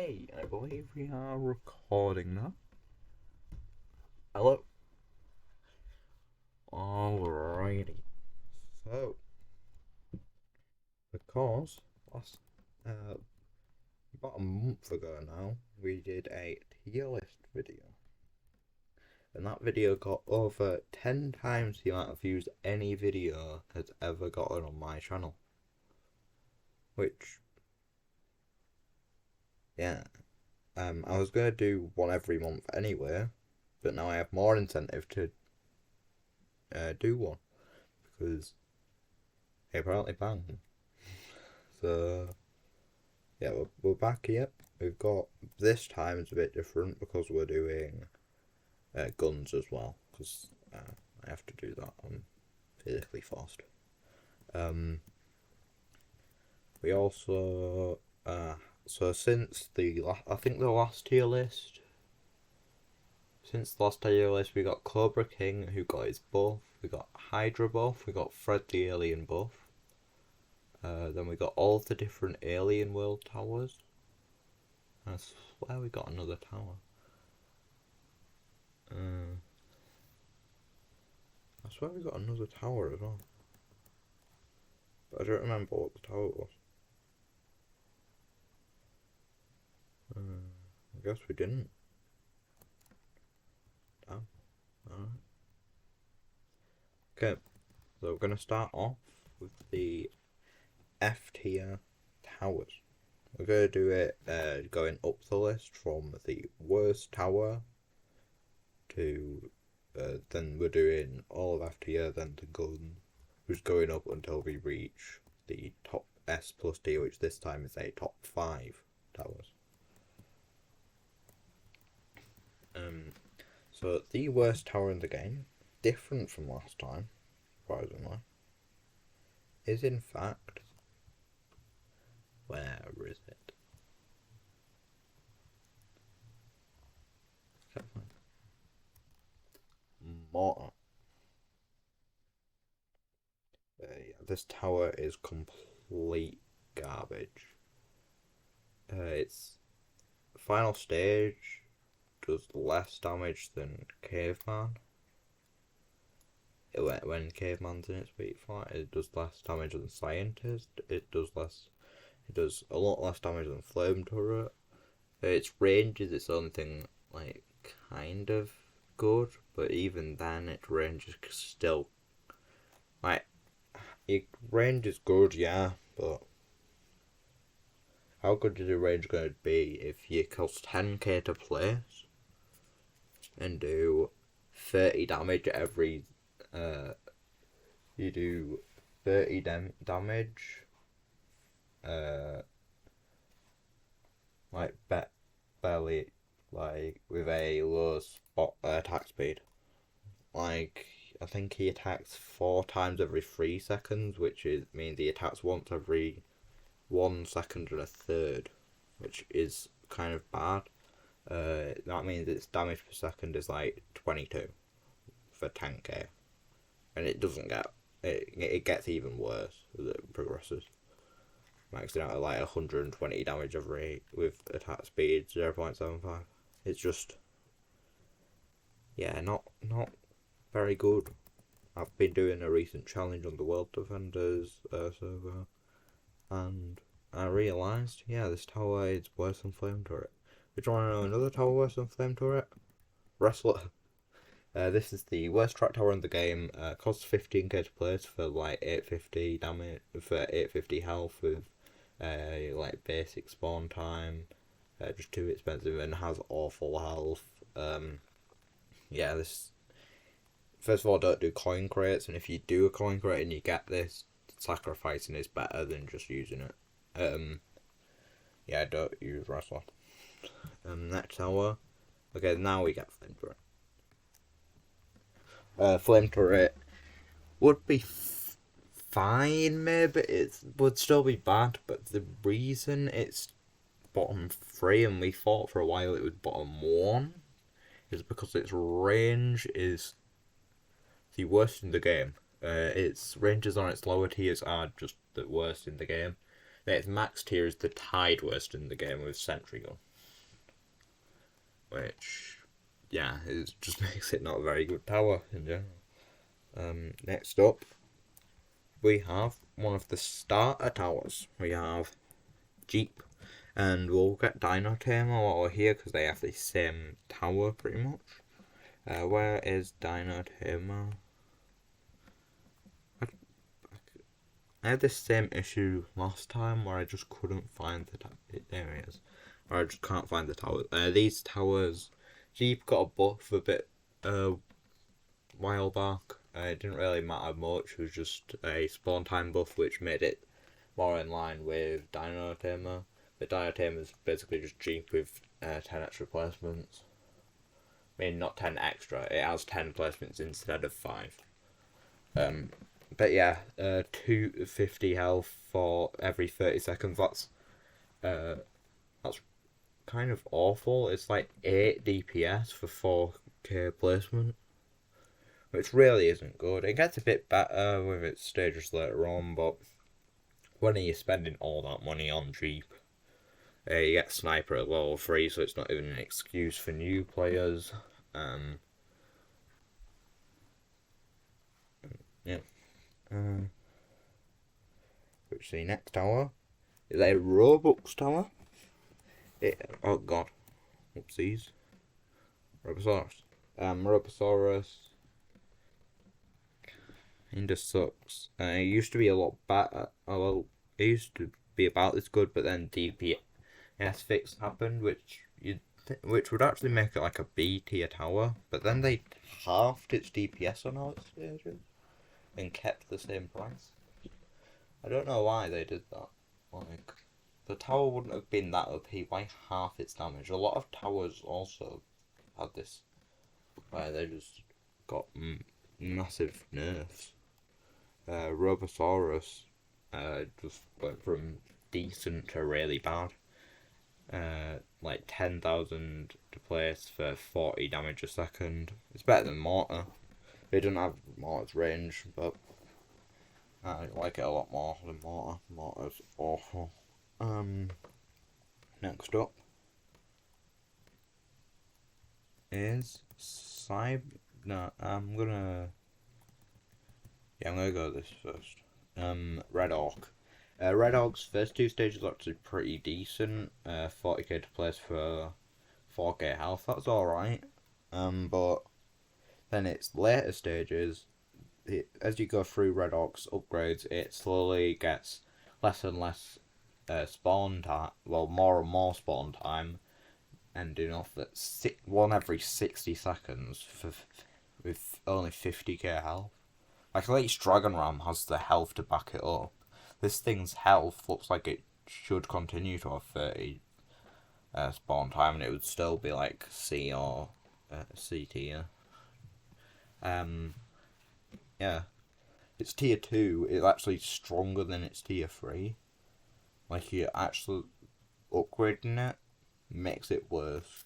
Okay, I believe we are recording now. Hello. Alrighty. So, because uh, about a month ago now, we did a tier list video. And that video got over 10 times the amount of views any video has ever gotten on my channel. Which, yeah. I was going to do one every month anyway, but now I have more incentive to do one. Because they apparently bang. So, yeah, we're back here. We've got, this time it's a bit different because we're doing guns as well. Because I have to do that. I'm physically forced. We also, so since I think the last tier list, since the last tier list, we got Cobra King, who got his buff. We got Hydra buff. We got Fred the Alien buff. Then we got all the different alien world towers. I swear we got another tower. I swear we got another tower as well. But I don't remember what the tower was. I guess we didn't. Damn. Alright. Okay, so we're going to start off with the F tier towers. We're going to do it going up the list from the worst tower to then we're doing all of F tier, then the gun, who's going up until we reach the top S plus tier, which this time is a top 5 towers. So the worst tower in the game, different from last time, surprisingly, is in fact, where is it? Mortar. Yeah, this tower is complete garbage. Its final stage does less damage than Caveman. When Caveman's in its weak fight, it does less damage than Scientist. It does a lot less damage than Flame Turret. Its range is its own thing, like kind of good, but even then, its range is still like its range is good, yeah, but how good is the range going to be if you cost 10k to place and do 30 damage every you do 30 damage like barely, like with a low spot attack speed. Like I think he attacks 4 times every 3 seconds, which means he attacks once every 1 second and a third, which is kind of bad. That means its damage per second is like 22 for 10k, and it doesn't get it gets even worse as it progresses. Maxing out at like 120 damage every with attack speed 0.75. It's just, yeah, not very good. I've been doing a recent challenge on the World Defenders server, and I realised, yeah, this tower is worse than Flame Turret. Would you want to know another tower worse than Flame Turret? Wrestler. This is the worst track tower in the game. Costs 15k to place for like 850 damage, for 850 health with like basic spawn time. Just too expensive and has awful health. Yeah, this. First of all, don't do coin crates, and if you do a coin crate and you get this, sacrificing is better than just using it. Yeah, don't use Wrestler. Next tower. Okay, now we get Flame Turret. Flame Turret would be fine, maybe. It would still be bad, but the reason it's bottom 3 and we thought for a while it was bottom 1 is because its range is the worst in the game. Its ranges on its lower tiers are just the worst in the game. Its max tier is the tied worst in the game with Sentry Gun. which, yeah, it just makes it not a very good tower in general. Next up, we have one of the starter towers. We have Jeep, and we'll get Dino Tamer while we're here because they have the same tower pretty much. Where is Dino Tamer? I had this same issue last time where I just couldn't find the areas. Or I just can't find the towers. These towers, Jeep got a buff a bit while back. It didn't really matter much. It was just a spawn time buff which made it more in line with Dino Tamer. But Dino Tamer is basically just Jeep with 10 extra placements. I mean, not 10 extra. It has 10 placements instead of 5. But yeah, 250 health for every 30 seconds. That's kind of awful. It's like 8 DPS for 4k placement, which really isn't good. It gets a bit better with its stages later on, but when are you spending all that money on Jeep? You get Sniper at level 3, so it's not even an excuse for new players. Yeah. Which the next tower is a Robux tower. Oh god. Oopsies. Robosaurus. Robosaurus kinda sucks. It used to be a lot better. Well, it used to be about this good, but then DPS fix happened, which would actually make it like a B tier tower. But then they halved its DPS on all its stages and kept the same price. I don't know why they did that. Like, the tower wouldn't have been that OP. Why half its damage? A lot of towers also had this, where they just got massive nerfs. Robosaurus just went from decent to really bad. Like 10,000 to place for 40 damage a second. It's better than Mortar. It doesn't have Mortar's range, but I like it a lot more than Mortar. Mortar's awful. Next up is No, I'm gonna go this first. Red Orc. Red Orc's first 2 stages are actually pretty decent. 40k to place for 4k health. That's alright. But then its later stages, as you go through Red Orc's upgrades, it slowly gets less and less spawn time. Well, more and more spawn time, ending off at 1 every 60 seconds with only 50k health. Like, at least Dragon Ram has the health to back it up. This thing's health looks like it should continue to have 30 spawn time, and it would still be like C or C tier. Yeah, it's tier 2. It's actually stronger than its tier 3. Like, you're actually upgrading it makes it worse.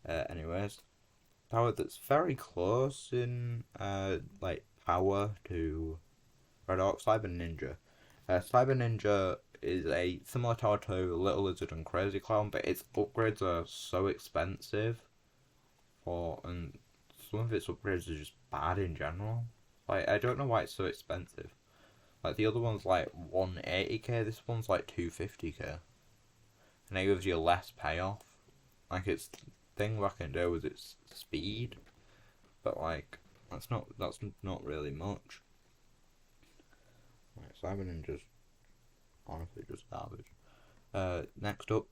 Anyways, tower that's very close in like power to Red Orc, Cyber Ninja. Cyber Ninja is a similar tower to Little Lizard and Crazy Clown, but its upgrades are so expensive, and some of its upgrades are just bad in general. Like, I don't know why it's so expensive. Like, the other one's like 180k, this one's like 250k. And it gives you less payoff. Like, its thing what I can do with its speed, but like, that's not really much. Right, Cyber Ninja's honestly just garbage. Next up,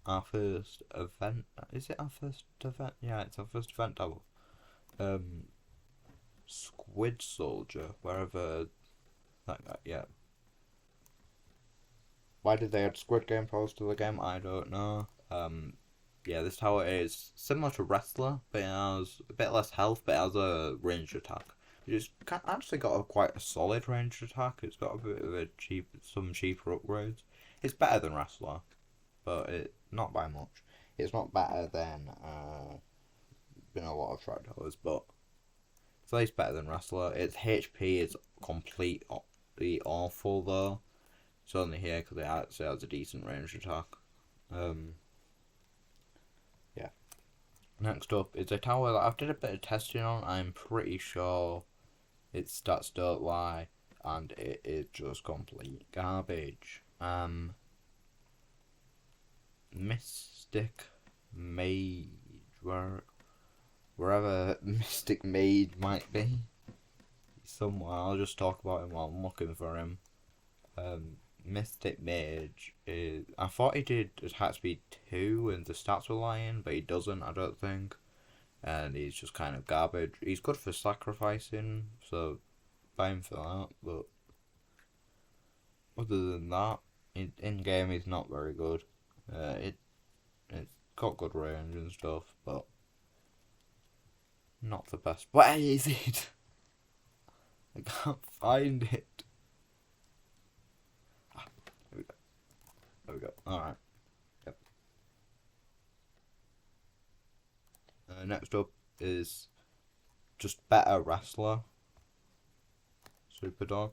our first event. Is it our first event? Yeah, it's our first event double. Squid Soldier, wherever that guy, yeah. Why did they add Squid Game powers to the game? I don't know. Yeah, this tower is similar to Wrestler, but it has a bit less health, but it has a ranged attack. It's actually got quite a solid ranged attack. It's got a bit of some cheaper upgrades. It's better than Wrestler, but not by much. It's not better than been a lot of track towers, but it's at least better than Wrestler. Its HP is completely awful though. It's only here because it actually has a decent ranged attack. Um, yeah. Next up is a tower that I've did a bit of testing on. I'm pretty sure its stats don't lie, and it is just complete garbage. Mystic Mage, wherever Mystic Mage might be, somewhere. I'll just talk about him while I'm looking for him. Mystic Mage is. I thought he did attack speed 2 and the stats were lying, but he doesn't, I don't think. And he's just kind of garbage. He's good for sacrificing, so buy him for that, but other than that, in game he's not very good. It's got good range and stuff, but not the best. Where is it? I can't find it. Ah, here we go. There we go. Alright. Yep. Next up is just better wrestler. Superdog.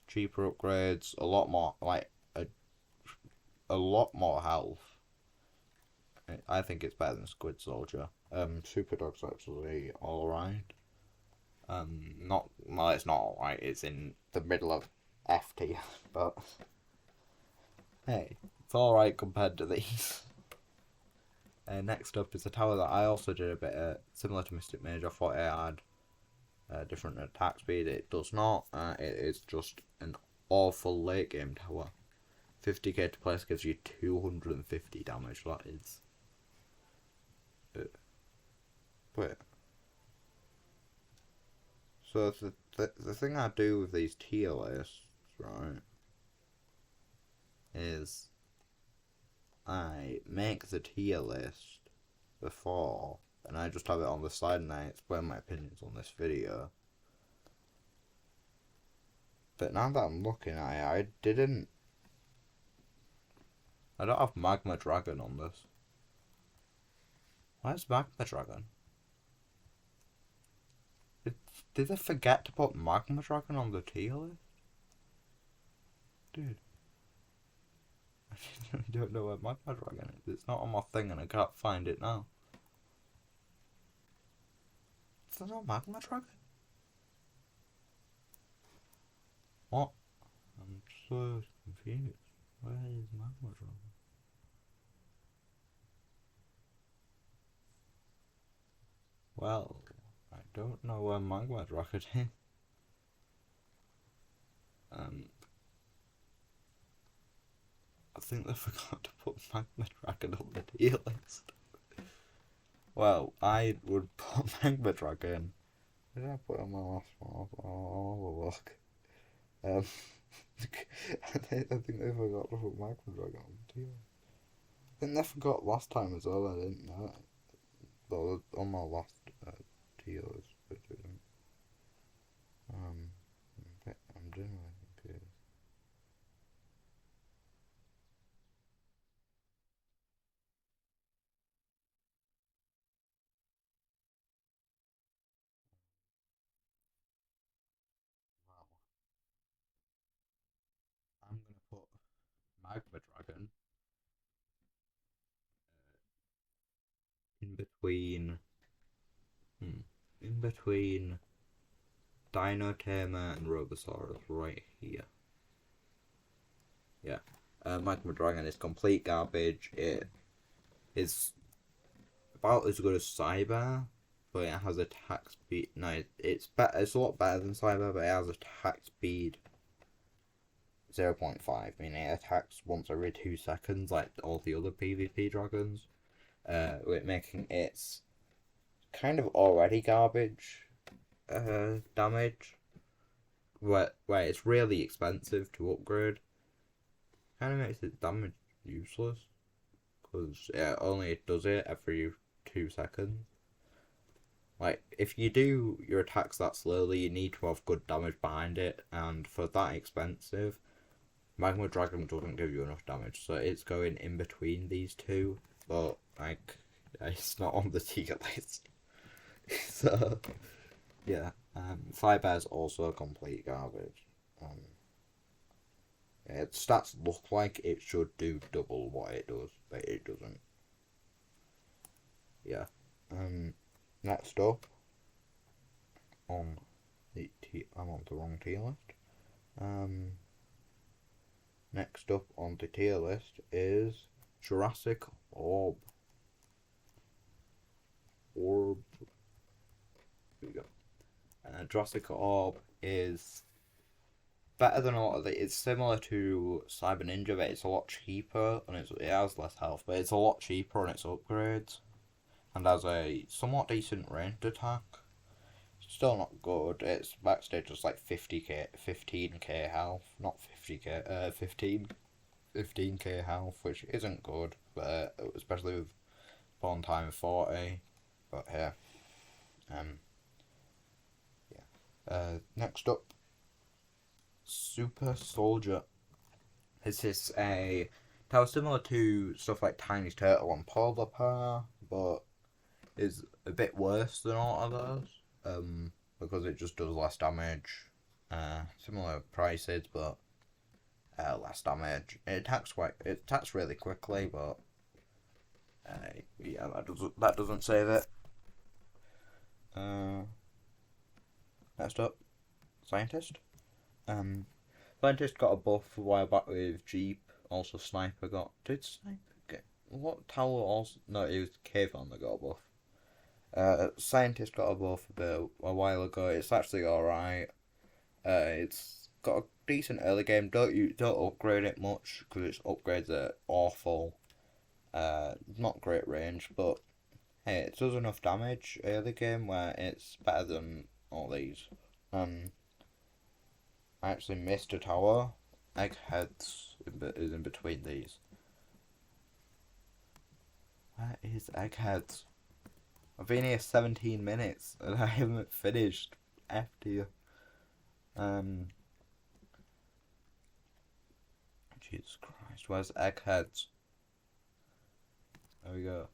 Cheaper upgrades, a lot more, like, a lot more health. I think it's better than Squid Soldier. Superdog's actually alright. Not, well, it's not alright, it's in the middle of F tier, but hey, it's alright compared to these. Next up is a tower that I also did a bit similar to Mystic Mage. I thought it had different attack speed. It does not. It is just an awful late game tower. 50k to place gives you 250 damage. That is. Wait. So the thing I do with these tier lists, right, is I make the tier list before, and I just have it on the side and I explain my opinions on this video. But now that I'm looking at it, I don't have Magma Dragon on this. Where's Magma Dragon? Did they forget to put Magma Dragon on the tier list? Dude. I don't know where Magma Dragon is. It's not on my thing and I can't find it now. Is that not Magma Dragon? What? I'm so confused. Where is Magma Dragon? Well, I don't know where Magma Dragon is. I think they forgot to put Magma Dragon on the tier list. Well, I would put Magma Dragon. Where did I put it on my last one? I'll look. I think they forgot to put Magma Dragon on the tier list. I think they forgot last time as well. I didn't know it. Though on my last tier list, I didn't. I'm genuinely confused. Wow. I'm gonna put Magma Dragon in between. In between Dino Tamer and Robosaurus right here. Yeah. Magma Dragon is complete garbage. It is about as good as Cyber, but it has attack speed. No, it's better. It's a lot better than Cyber, but it has attack speed 0.5. I mean, it attacks once every 2 seconds, like all the other PvP dragons. With making its kind of already garbage damage, where it's really expensive to upgrade. Kind of makes its damage useless, because it only does it every 2 seconds. Like, if you do your attacks that slowly, you need to have good damage behind it, and for that expensive, Magma Dragon doesn't give you enough damage, so it's going in between these two, but, like, it's not on the tier list. So, yeah, Firebear's also complete garbage. its stats look like it should do double what it does, but it doesn't. Yeah. Next up on I'm on the wrong tier list. Next up on the tier list is Jurassic Orb. Here we go. Jurassic Orb is better than a lot of it's similar to Cyber Ninja, but it's a lot cheaper and it has less health, but it's a lot cheaper on its upgrades and has a somewhat decent ranged attack. Still not good. Its backstage is like 15k health, not 50k, 15k health, which isn't good, but especially with spawn time of 40. But yeah, next up, Super Soldier. This is a tower similar to stuff like Tiny Turtle and Polar Bear, but is a bit worse than all of those. Because it just does less damage. Similar prices, but less damage. It attacks really quickly, but yeah, that doesn't save it. Next up, Scientist. Scientist got a buff a while back with Jeep. Also, Sniper got. Did Sniper get what tower? Also, no, it was Kayvon that got a buff. Scientist got a buff a while ago. It's actually alright. It's got a decent early game. Don't upgrade it much because its upgrades are awful. Not great range, but hey, it does enough damage early game where it's better than all these. I actually missed a tower. Eggheads is in between these. Where is Eggheads? I've been here 17 minutes and I haven't finished. F tier. Jesus Christ, where's Eggheads? There we go.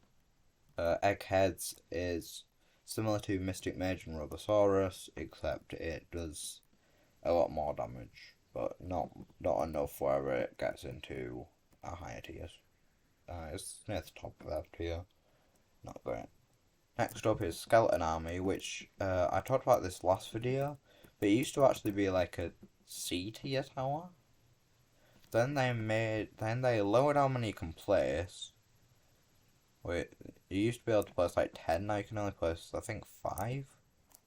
Eggheads is similar to Mystic Mage and Robosaurus, except it does a lot more damage, but not enough where it gets into a higher tiers. It's near the top of F tier. Not great. Next up is Skeleton Army, which I talked about this last video, but it used to actually be like a C tier tower. Then they lowered how many you can place. Wait, you used to be able to place like 10, now you can only place I think 5,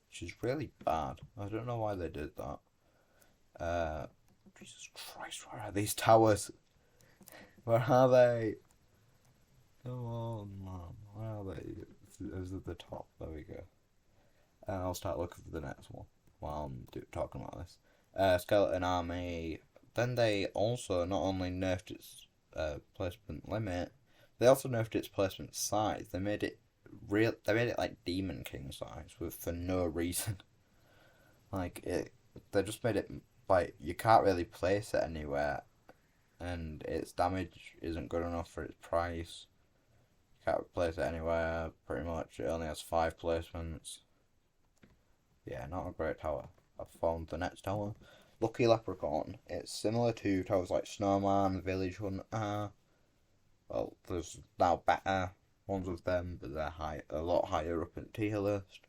which is really bad. I don't know why they did that. Jesus Christ, where are these towers? Where are they? Come on, man, where are they? Those at the top. There we go. I'll start looking for the next one while I'm talking about this. Skeleton Army. Then they also not only nerfed its placement limit, they also nerfed its placement size. They made it They made it like Demon King size for no reason. They just made it like you can't really place it anywhere, and its damage isn't good enough for its price. Can't place it anywhere, pretty much. It only has 5 placements. Yeah, not a great tower. I've found the next tower. Lucky Leprechaun. It's similar to towers like Snowman, Village Hunter. Well, there's now better ones of them, but they're a lot higher up in the tier list.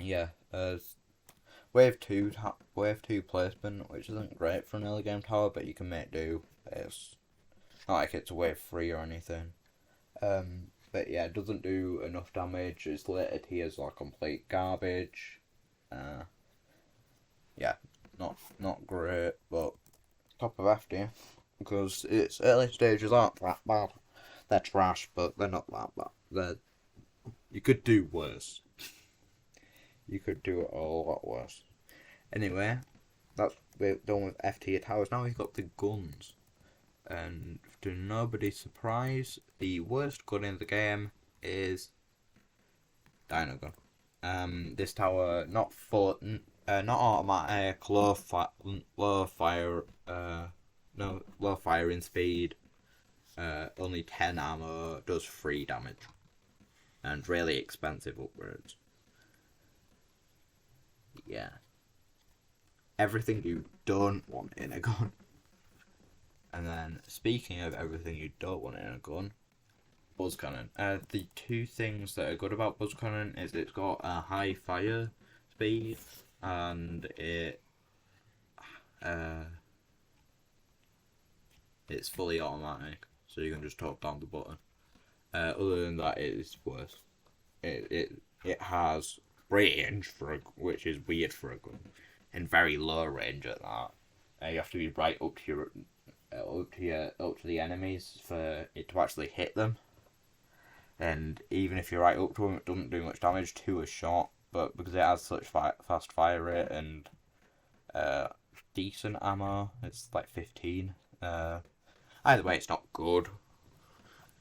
Yeah, there's Wave 2 placement, which isn't great for an early game tower, but you can make do. It's not like it's wave 3 or anything. But yeah, it doesn't do enough damage. Its later tiers are complete garbage. Yeah, not great, but top of F tier. Because its early stages aren't that bad. They're trash, but they're not that bad. You could do worse. You could do it a lot worse. Anyway, we're done with F tier towers. Now we've got the guns. And to nobody's surprise, the worst gun in the game is Dino Gun. This tower, not automatic, low firing speed, only 10 ammo, does 3 damage, and really expensive upgrades. Yeah. everything you don't want in a gun. And then, speaking of everything you don't want in a gun, buzz cannon. The two things that are good about buzz cannon is it's got a high fire speed and it's fully automatic, so you can just talk down the button. Other than that, it is worse. It has range which is weird for a gun, and very low range at that. You have to be right up to the enemies for it to actually hit them. And even if you're right up to them, it doesn't do much damage to a shot. But because it has such fast fire rate and decent ammo, it's like 15. Either way, it's not good.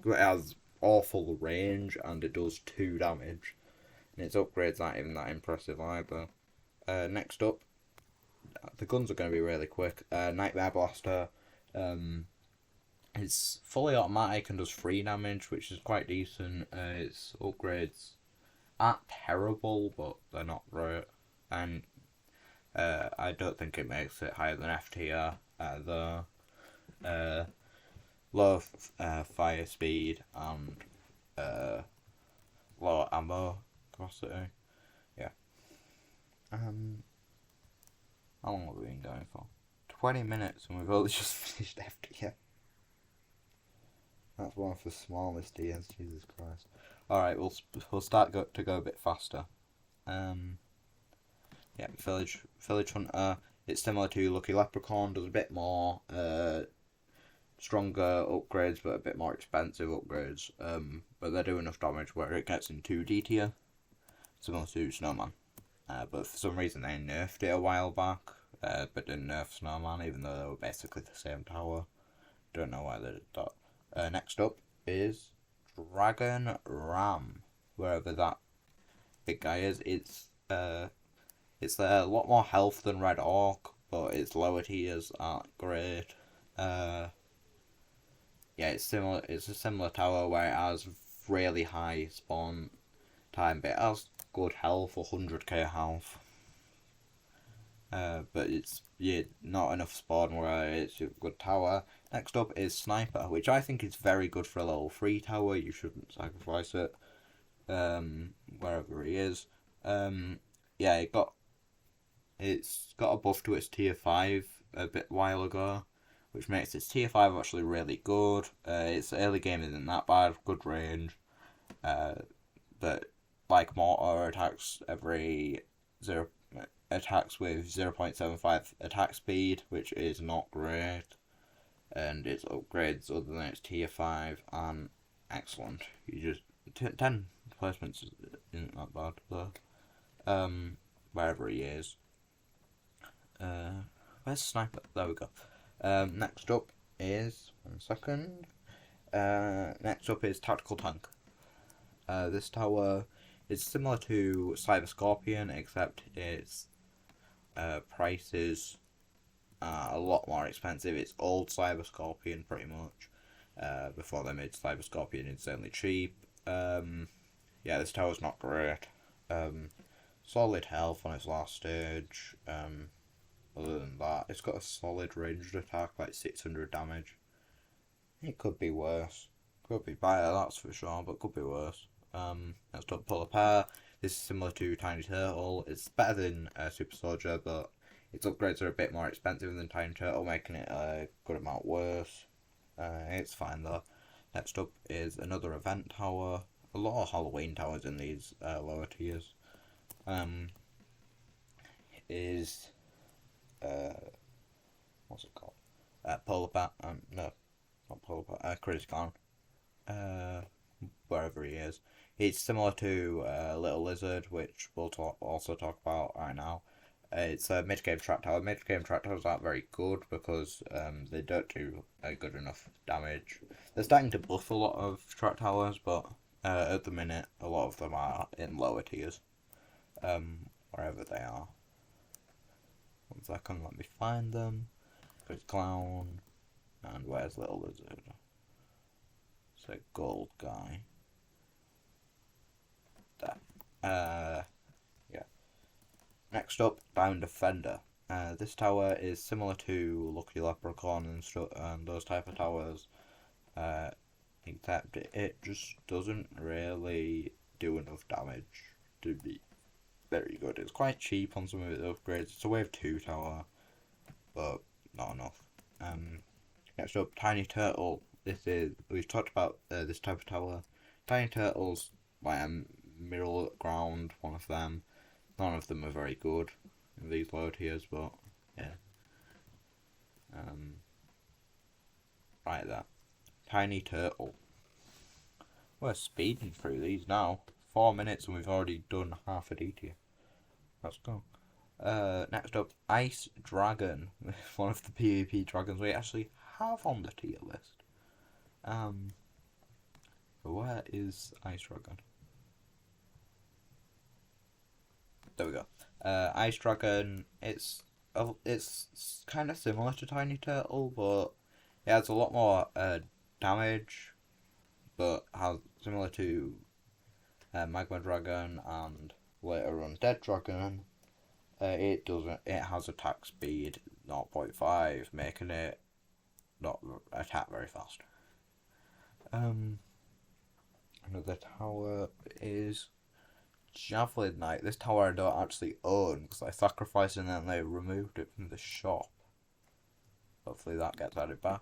It has awful range and it does 2 damage. And its upgrades aren't even that impressive either. Next up, the guns are going to be really quick. Nightmare Blaster. It's fully automatic and does 3 damage, which is quite decent. Its upgrades aren't terrible, but they're not great. And I don't think it makes it higher than FTR either. Low fire speed and low ammo capacity. Yeah. How long have we been going for? 20 minutes and we've only just finished FTR. That's one of the smallest DNs, Jesus Christ. Alright, we'll start to go a bit faster. Yeah, Village Hunter. It's similar to Lucky Leprechaun, does a bit more stronger upgrades, but a bit more expensive upgrades. But they do enough damage where it gets into D tier, similar to Snowman. But for some reason they nerfed it a while back, but didn't nerf Snowman, even though they were basically the same tower. Don't know why they did that. Next up is Dragon Ram, wherever that big guy is. It's a lot more health than Red Orc, but its lower tiers aren't great. Yeah, it's similar. It's a similar tower where it has really high spawn time, but it has good health, 100k health. But it's not enough spawn where it's a good tower. Next up is Sniper, which I think is very good for a level 3 tower. You shouldn't sacrifice it. Wherever he is. Yeah, it's got a buff to its tier 5 a bit while ago, which makes its tier 5 actually really good. Its early game isn't that bad, good range. But like Mortar attacks attacks with 0.75 attack speed, which is not great. And its upgrades, other than its tier 5, aren't excellent. You just 10 placements isn't that bad though. Wherever he is. Where's Sniper? There we go. Next up is 1 second. Next up is Tactical Tank. This tower is similar to Cyber Scorpion, except its price is a lot more expensive. It's old Cyber Scorpion pretty much. Before they made Cyber Scorpion insanely cheap. Yeah, this tower's not great. Solid health on its last stage. Other than that, it's got a solid ranged attack, like 600 damage. It could be worse. Could be better, that's for sure, but could be worse. Next up, Polar Bear. This is similar to Tiny Turtle. It's better than Super Soldier, but its upgrades are a bit more expensive than Tiny Turtle, making it a good amount worse. It's fine though. Next up is another event tower. A lot of Halloween towers in these lower tiers. Is what's it called? Polar Bear. No, not Polar Bear. Critic Clown. Wherever he is. It's similar to Little Lizard, which we'll also talk about right now. It's a mid-game trap tower. Mid-game trap towers aren't very good because they don't do good enough damage. They're starting to buff a lot of trap towers, but at the minute, a lot of them are in lower tiers. Wherever they are. 1 second, let me find them. There's Clown. And where's Little Lizard? It's a gold guy. There. Yeah. Next up, Diamond Defender. This tower is similar to Lucky Leprechaun and those type of towers, uh, except it just doesn't really do enough damage to be very good. It's quite cheap on some of its upgrades. It's a wave 2 tower, but not enough. Next up, Tiny Turtle. We've talked about this type of tower. Tiny Turtles, like Middle Ground, one of them. None of them are very good in these low tiers, but yeah. Right there. Tiny Turtle. We're speeding through these now. 4 minutes and we've already done half a D tier. Let's go. Next up, Ice Dragon. One of the PvP dragons we actually have on the tier list. Where is Ice Dragon? There we go. Ice Dragon, it's kind of similar to Tiny Turtle, but it has a lot more damage, but has similar to Magma Dragon and later Undead Dragon. It has attack speed 0.5, making it not attack very fast. Another tower is Javelin Knight. This tower I don't actually own because I sacrificed and then they removed it from the shop. Hopefully that gets added back.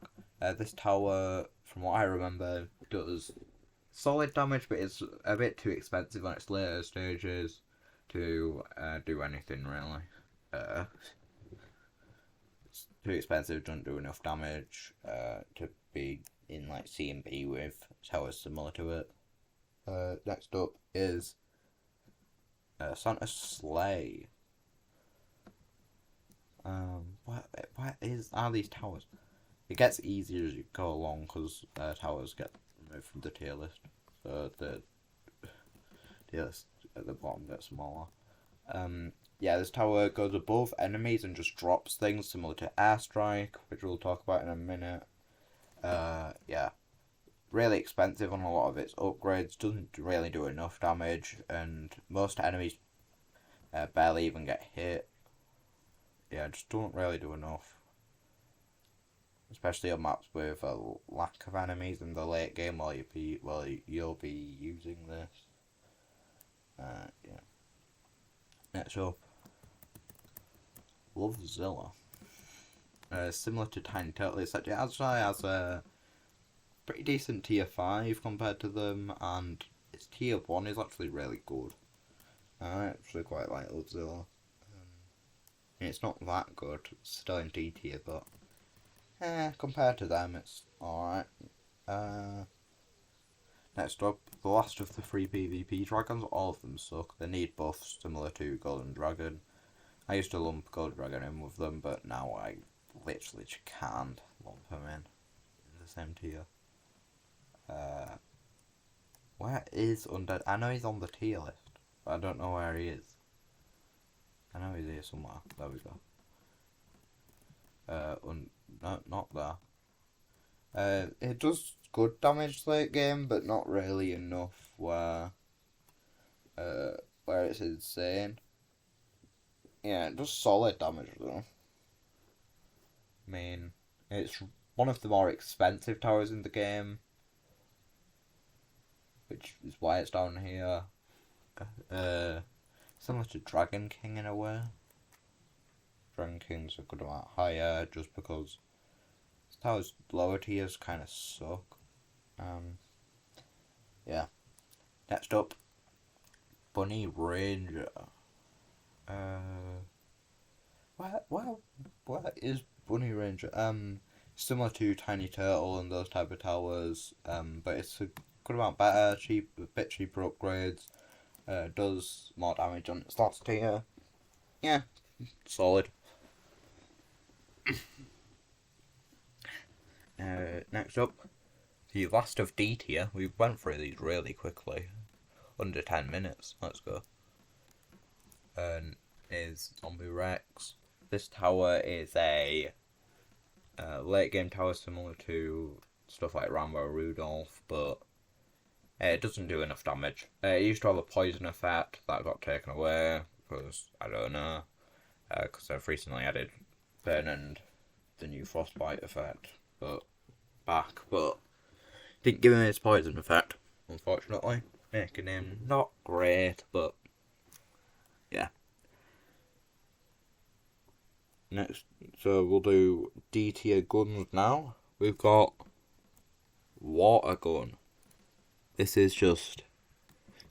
This tower, from what I remember, does solid damage, but it's a bit too expensive on its later stages to do anything really. It's too expensive, doesn't do enough damage to be in like C and B with towers similar to it. Next up is Santa's Sleigh. What are these towers? It gets easier as you go along because towers get removed from the tier list, so the tier list at the bottom gets smaller. Yeah, this tower goes above enemies and just drops things similar to Airstrike, which we'll talk about in a minute. Yeah, really expensive on a lot of its upgrades, doesn't really do enough damage, and most enemies barely even get hit. Yeah, just don't really do enough. Especially on maps with a lack of enemies in the late game while you'll be using this. Yeah. Next up, Lovezilla. Similar to Tiny Turtle, except it actually has a pretty decent tier 5 compared to them, and its tier 1 is actually really good. I actually quite like Lovezilla. It's not that good, it's still in D tier, but compared to them, it's alright. Next up, the last of the 3 PvP dragons. All of them suck. They need buffs similar to Golden Dragon. I used to lump Golden Dragon in with them, but now I literally can't lump him in the same tier. Where is Undead? I know he's on the tier list, but I don't know where he is. I know he's here somewhere. There we go. No, not there. It does good damage late game, but not really enough where it's insane. Yeah, it does solid damage though. I mean, it's one of the more expensive towers in the game, which is why it's down here. Similar to Dragon King in a way. Dragon King's a good amount higher just because this tower's lower tiers kind of suck. Yeah. Next up, Bunny Ranger. Where is Bunny Ranger? Similar to Tiny Turtle and those type of towers, but it's a good amount better, a bit cheaper upgrades. Does more damage on its last tier. Yeah, solid. Next up, the last of D tier. We went through these really quickly, under 10 minutes. Let's go. Is Zombie Rex. This tower is a late game tower similar to stuff like Rambo Rudolph, but it doesn't do enough damage. It used to have a poison effect that got taken away because I don't know. because I've recently added Burn and the new Frostbite effect, but didn't give him his poison effect, unfortunately, making him not great, but yeah. Next, so we'll do D tier guns now. We've got Water Gun. This is just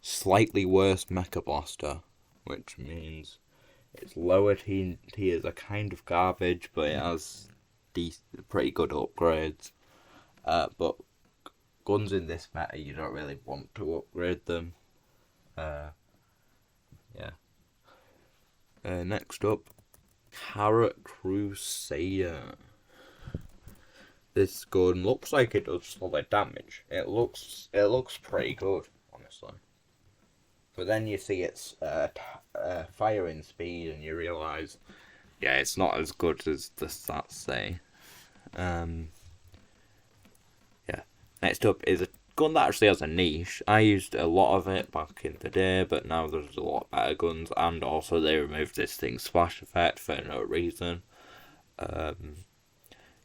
slightly worse Mecha Blaster, which means its lower tiers are kind of garbage, but it has pretty good upgrades. But guns in this meta, you don't really want to upgrade them. Next up, Carrot Crusader. This gun looks like it does solid damage. It looks pretty good, honestly. But then you see its firing speed, and you realise, yeah, it's not as good as the stats say. Yeah. Next up is a gun that actually has a niche. I used a lot of it back in the day, but now there's a lot better guns, and also they removed this thing splash effect for no reason.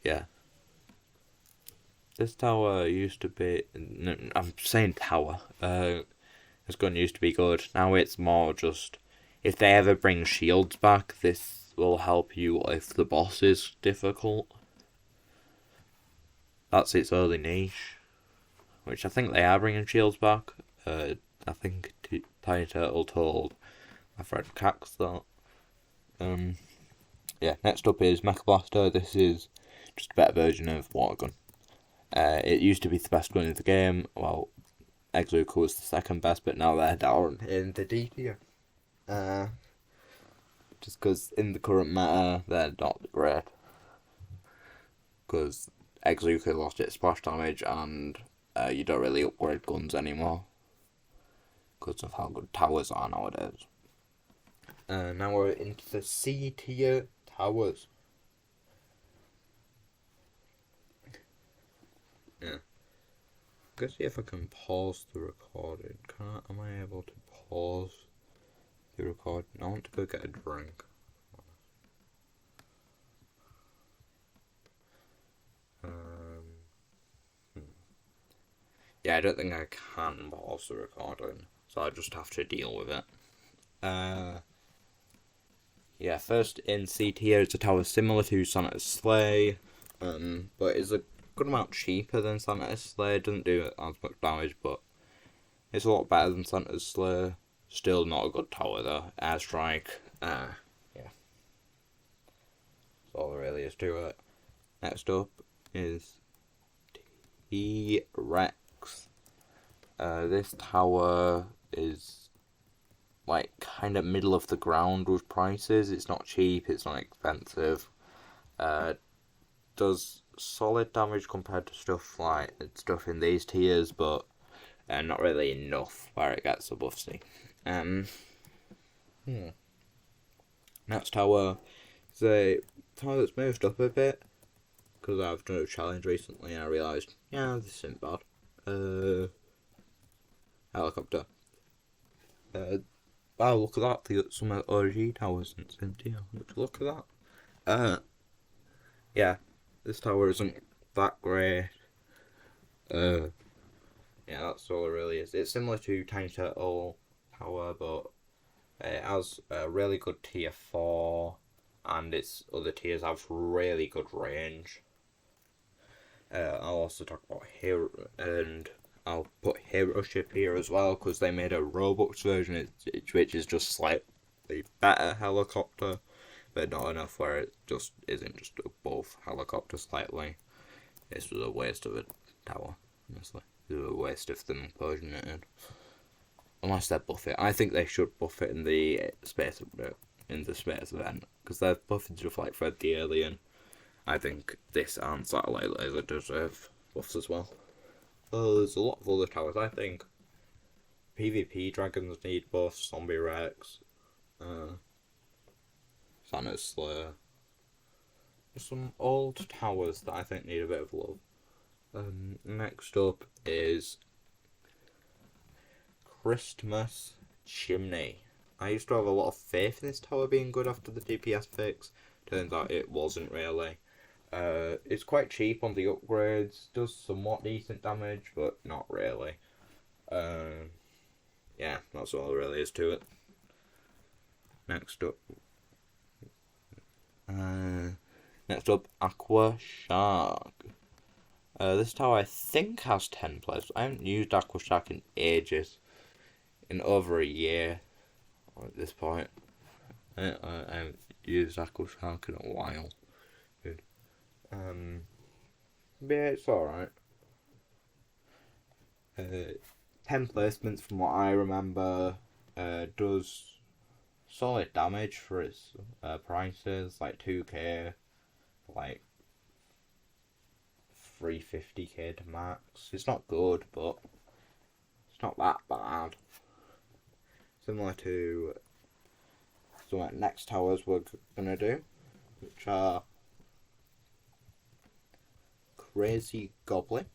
Yeah. This tower used to be... No, I'm saying tower. This gun used to be good. Now it's more just... If they ever bring shields back, this will help you if the boss is difficult. That's its early niche. Which I think they are bringing shields back. I think Tiny Turtle told my friend Cax that. Yeah, next up is Mecha Blaster. This is just a better version of Water Gun. It used to be the best gun in the game. Well, Exuka was the second best, but now they're down in the D tier. Just because in the current meta, they're not great. Because Exuka lost its splash damage, and you don't really upgrade guns anymore. Because of how good towers are nowadays. Now we're into the C tier towers. Yeah. Let's see if I can pause the recording. Am I able to pause the recording? I want to go get a drink. Yeah, I don't think I can pause the recording, so I just have to deal with it. Yeah, first in C tier, it's a tower similar to Santa's Sleigh, but it's a good amount cheaper than Santa's Sleigh. It doesn't do as much damage, but it's a lot better than Santa's Sleigh. Still not a good tower though. Airstrike, yeah. That's all there really is to it. Next up is T-Rex. This tower is like kind of middle of the ground with prices. It's not cheap, it's not expensive. Does solid damage compared to stuff in these tiers, but not really enough where it gets above C. Next tower is a tower that's moved up a bit because I've done a challenge recently and I realised, yeah, this isn't bad. Helicopter. Wow, look at that. Some OG towers in here. Look at that. Yeah, this tower isn't that great. Yeah, that's all it really is. It's similar to Tiny Turtle Tower, but it has a really good tier 4, and its other tiers have really good range. I'll also talk about Hero, and I'll put Hero Ship here as well, because they made a Robux version, which is just slightly better helicopter, but not enough where it just isn't just above helicopter slightly. It's just a waste of a tower, honestly. It's a waste of them purging it in. Unless they buff it. I think they should buff it in the space event, because they're buffing stuff like Fred the Alien. I think this and Satellite Laser deserve buffs as well. There's a lot of other towers. I think PvP dragons need buffs, Zombie Rex, Santa's Slayer. There's some old towers that I think need a bit of love. Next up is Christmas Chimney. I used to have a lot of faith in this tower being good after the DPS fix. Turns out it wasn't really. It's quite cheap on the upgrades, does somewhat decent damage, but not really. Yeah, that's all there really is to it. Next up, Aqua Shark. This tower I think has 10 players. I haven't used Aqua Shark in ages, in over a year at this point. I haven't used Aqua Shark in a while. Good. Yeah, it's alright. 10 placements from what I remember. Does solid damage for its prices, like 2k, like 350k to max. It's not good, but it's not that bad. Similar to some of the next towers we're gonna do, which are Crazy Goblin,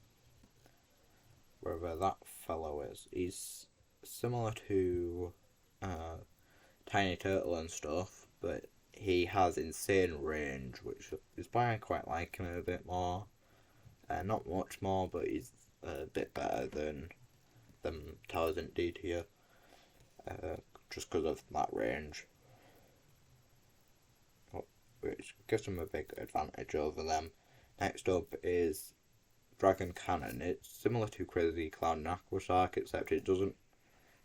wherever that fellow is. He's similar to Tiny Turtle and stuff, but he has insane range, which is why I quite like him a bit more. Not much more, but he's a bit better than towers in D tier, just because of that range, which gives him a big advantage over them. Next up is Dragon Cannon. It's similar to Crazy Clown and Aqua Shark, except it doesn't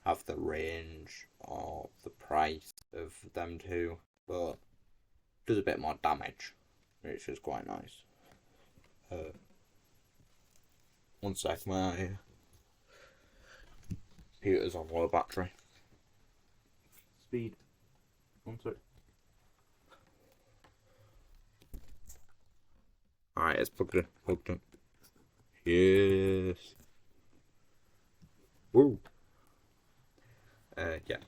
have the range or the price of them two, but does a bit more damage, which is quite nice. One sec, my computer's on low battery. Speed. One sec. Alright, it's plugged in. Yes. Woo. Yeah.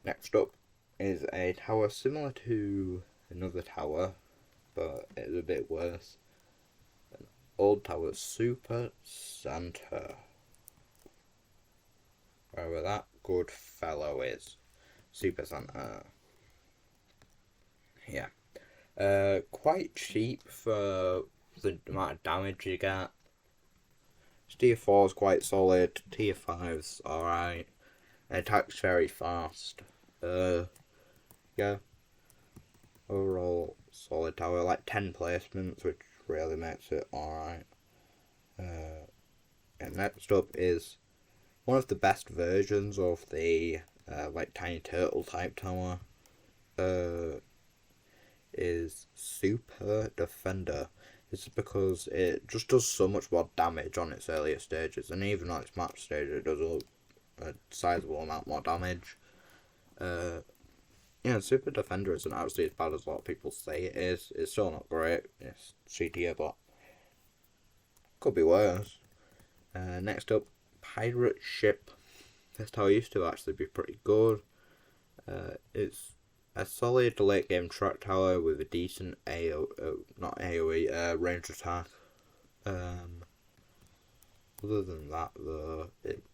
Next up is a tower similar to another tower, but it's a bit worse. An old tower, Super Santa. Wherever that good fellow is. Super Santa. Yeah. Quite cheap for the amount of damage you get. Tier 4 is quite solid, Tier 5's alright. It attacks very fast. Yeah. Overall, solid tower, like 10 placements, which really makes it alright. And next up is one of the best versions of the like Tiny Turtle type tower. Is Super Defender. This is because it just does so much more damage on its earlier stages, and even on its map stage it does a sizable amount more damage. Yeah, Super Defender isn't actually as bad as a lot of people say it is. It's still not great. It's C tier, but could be worse. Next up, Pirate Ship. This tower used to actually be pretty good. It's a solid late game track tower with a decent range attack. Other than that, though, it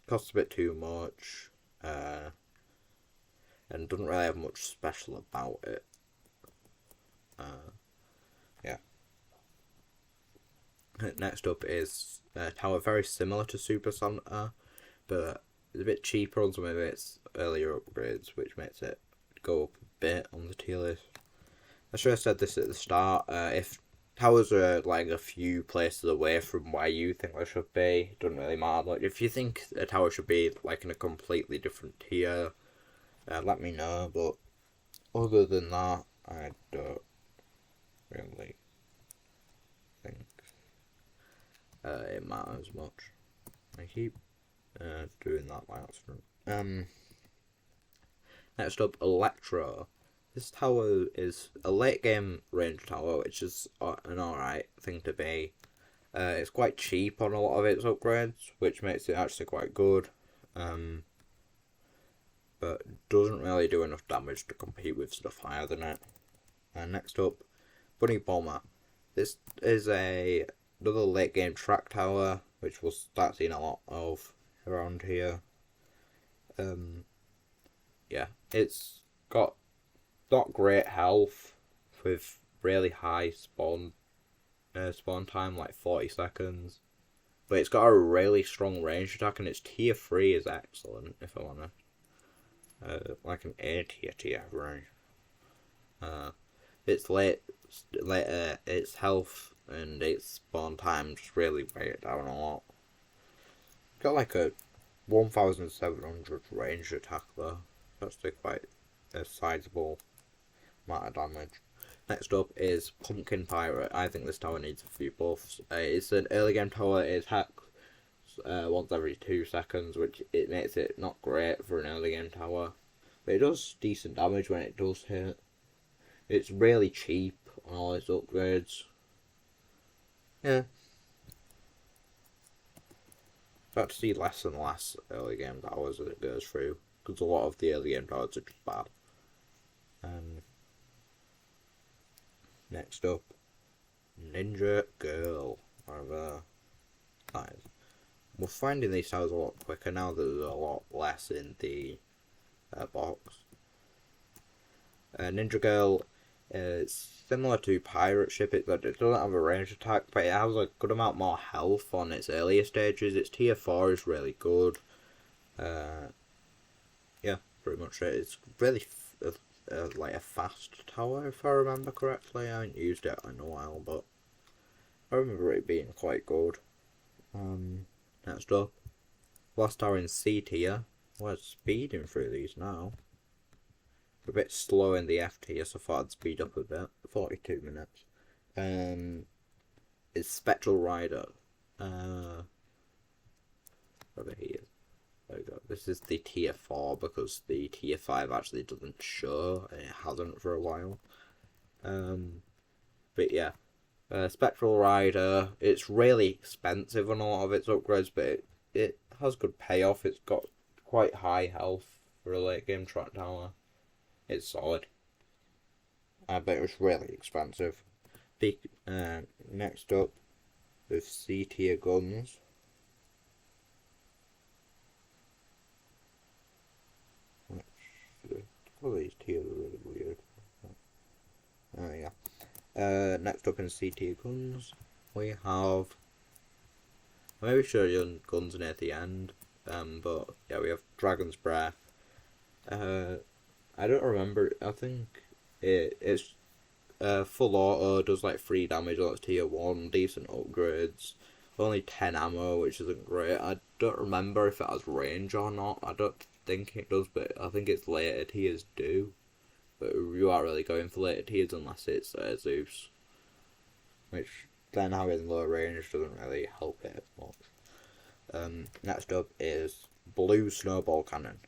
costs a bit too much, and doesn't really have much special about it. Yeah. Next up is a tower very similar to Super Santa, but it's a bit cheaper on some of its earlier upgrades, which makes it go up a bit on the tier list. I should have said this at the start. If towers are like a few places away from where you think they should be, it doesn't really matter. Like if you think a tower should be like in a completely different tier, let me know. But other than that, I don't really think it matters much. I keep doing that by accident. Next up, Electro. This tower is a late game range tower, which is an alright thing to be. It's quite cheap on a lot of its upgrades, which makes it actually quite good. But doesn't really do enough damage to compete with stuff higher than it. Next up, Bunny Bomber. This is another late game track tower, which we'll start seeing a lot of around here. yeah, it's got not great health with really high spawn time, like 40 seconds. But it's got a really strong range attack, and its tier 3 is excellent, if I want to. Like an A tier range. Its its health and its spawn time just really weigh it down a lot. Got like a 1,700 range attack though. That's quite a sizable amount of damage. Next up is Pumpkin Pirate. I think this tower needs a few buffs. It's an early game tower. It attacks once every 2 seconds, which it makes it not great for an early game tower. But it does decent damage when it does hit. It's really cheap on all its upgrades. Yeah. Start to see less and less early game towers as it goes through, because a lot of the early game towers are just bad. Next up, Ninja Girl. Whatever that is. We're finding these towers a lot quicker now that there's a lot less in the box. Ninja Girl is similar to Pirate Ship, it doesn't have a range attack, but it has a good amount more health on its earlier stages. Its tier 4 is really good. Yeah, pretty much it. It's really like a fast tower, if I remember correctly. I haven't used it in a while, but I remember it being quite good. Next up, last tower in C tier. We're speeding through these now. We're a bit slow in the F tier, so I thought I'd speed up a bit. 42 minutes. It's Spectral Rider. Over here. There we go. This is the tier 4 because the tier 5 actually doesn't show, and it hasn't for a while. But yeah. Spectral Rider, it's really expensive on a lot of its upgrades, but it has good payoff. It's got quite high health for a late game track tower. It's solid. But it was really expensive. The next up, with C tier guns. All these tiers are really weird. Yeah. Next up in C tier guns, we have. I maybe show you guns near the end. But yeah, we have Dragon's Breath. I don't remember. I think it's full auto, does like 3 damage. That's tier 1. Decent upgrades. Only 10 ammo, which isn't great. I don't remember if it has range or not. I don't think it does, but I think its later tiers do. But you are really going for later tiers unless it's Zeus, which then having low range doesn't really help it much. Next up is Blue Snowball Cannon.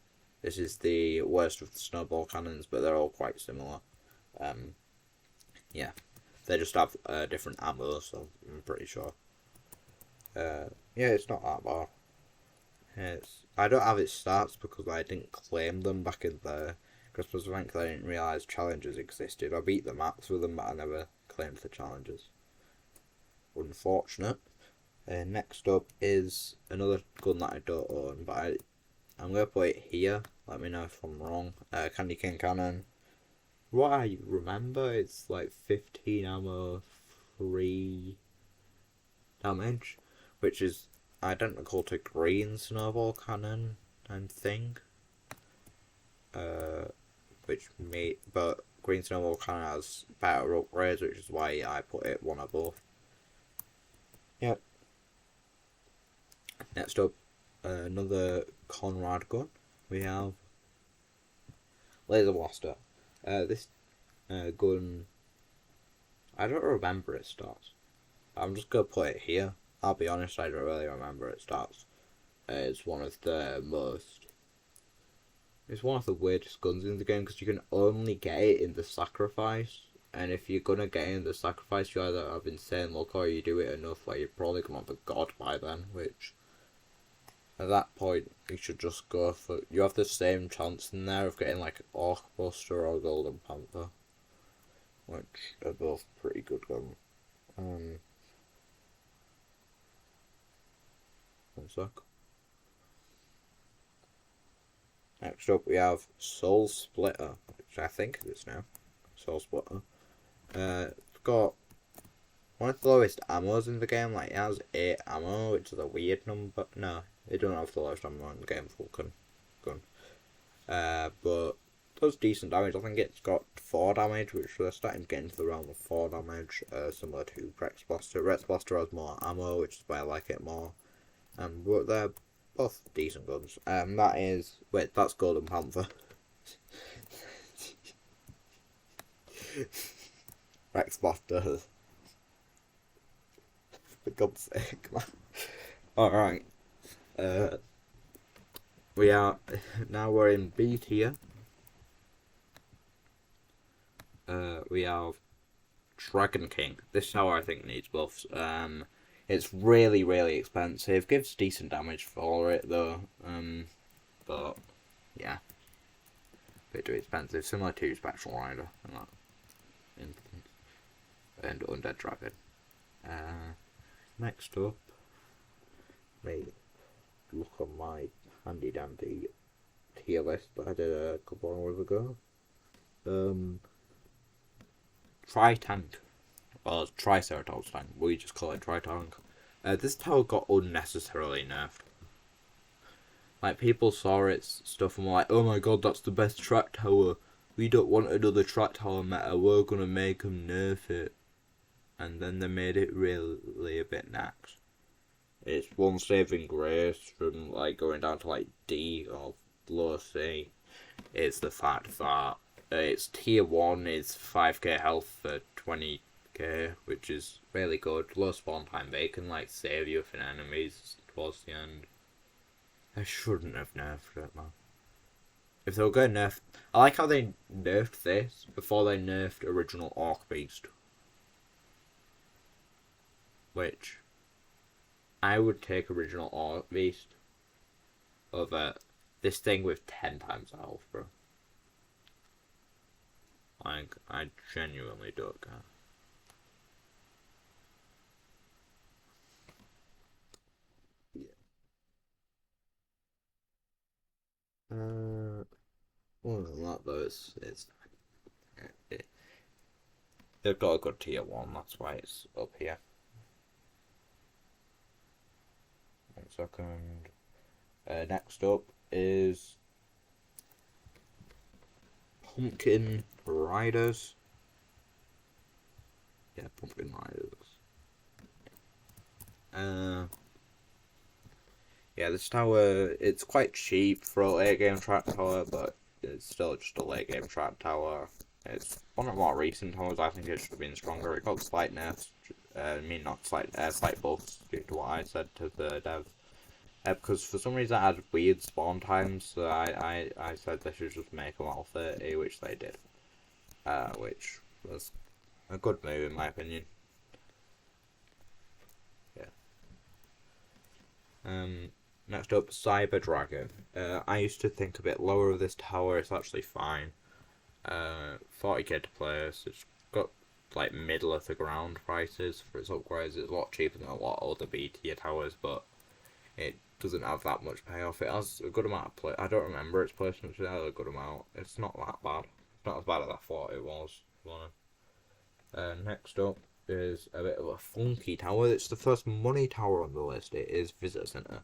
This is the worst of the snowball cannons, but they're all quite similar. Yeah, they just have different ammo, so I'm pretty sure. Yeah, it's not that bad. I don't have its stats because I didn't claim them back in the Christmas event because I didn't realise challenges existed. I beat the maps with them, but I never claimed the challenges. Unfortunate. Next up is another gun that I don't own, but I'm going to put it here. Let me know if I'm wrong. Candy Cane Cannon. What I remember, it's like 15 ammo, 3 damage, which is identical to Green Snowball Cannon, I think. But Green Snowball Cannon has better upgrades, which is why I put it one above. Yep. Next up, another Conrad gun. We have Laser Blaster. This gun, I don't remember its stats. I'm just gonna put it here. I'll be honest, I don't really remember its stats. It's one of the weirdest guns in the game because you can only get it in the sacrifice. And if you're gonna get it in the sacrifice, you either have insane luck or you do it enough where you're probably gonna have a god by then, which at that point you should just go for. You have the same chance in there of getting like Orc Buster or Golden Panther, which are both pretty good guns. One sec. Next up, we have Soul Splitter, which I think it is now. Soul Splitter. It's got one of the lowest ammos in the game. Like, it has 8 ammo, which is a weird number. No, it doesn't have the lowest ammo in the game, Vulcan gun. But does decent damage. I think it's got 4 damage, which we're starting to get into the realm of 4 damage, similar to Rex Blaster. Rex Blaster has more ammo, which is why I like it more. But they're both decent guns. That's Golden Panther. Rex Blaster. For God's sake, man. Alright. We're in B tier. We have Dragon King. This tower I think needs buffs. It's really, really expensive. Gives decent damage for it though. But yeah, a bit too expensive. Similar to Spectral Rider and that instance. And Undead Dragon. Next up, let me look on my handy dandy tier list that I did a couple of hours ago. Tri-Tank. Well, Triceratops Tank. We just call it Tri-Tank. This tower got unnecessarily nerfed. Like, people saw its stuff and were like, oh my god, that's the best track tower. We don't want another track tower meta. We're gonna make them nerf it. And then they made it really a bit nax. It's one saving grace from like going down to like D or low C. It's the fact that its tier 1 is 5k health for 20k, which is really good. Low spawn time, but it can like save you from enemies towards the end. I shouldn't have nerfed it, man. If they were going to nerf, I like how they nerfed this before they nerfed original Orc Beast. Which I would take original Orc Beast over this thing with 10 times the health, bro. Like, I genuinely don't care. Yeah. Other than that though, they've got a good tier 1, that's why it's up here. 1 second. Next up is Pumpkin Riders. Yeah, Pumpkin Riders. Yeah, this tower, it's quite cheap for a late game track tower, but it's still just a late game track tower. It's one of the more recent towers. I think it should have been stronger. It got slight nerfs. Not slight buffs due to what I said to the dev. Because for some reason I had weird spawn times, so I said they should just make them all 30, which they did. Which was a good move in my opinion. Yeah. Next up, Cyber Dragon. I used to think a bit lower of this tower. It's actually fine. 40k to place. It's got like middle of the ground prices for its upgrades. It's a lot cheaper than a lot of other B tier towers, but it doesn't have that much payoff. It has a good amount of play. I don't remember its placements, but it has a good amount. It's not that bad. It's not as bad as I thought it was. Next up is a bit of a funky tower. It's the first money tower on the list. It is Visitor Center.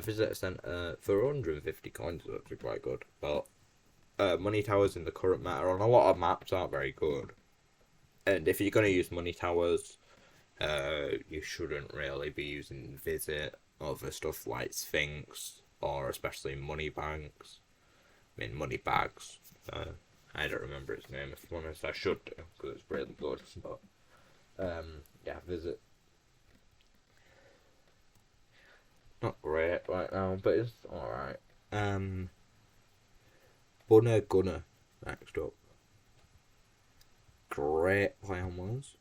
Visitor Center for 150 coins is actually quite good, but money towers in the current meta on a lot of maps aren't very good. And if you're going to use money towers, you shouldn't really be using Visit over stuff like Sphinx or especially money banks. I mean, money bags. I don't remember its name, if I'm honest. I should do because it's really good. But yeah, Visit. Not great right now, but it's alright. Bunner Gunner next up. Great plan was.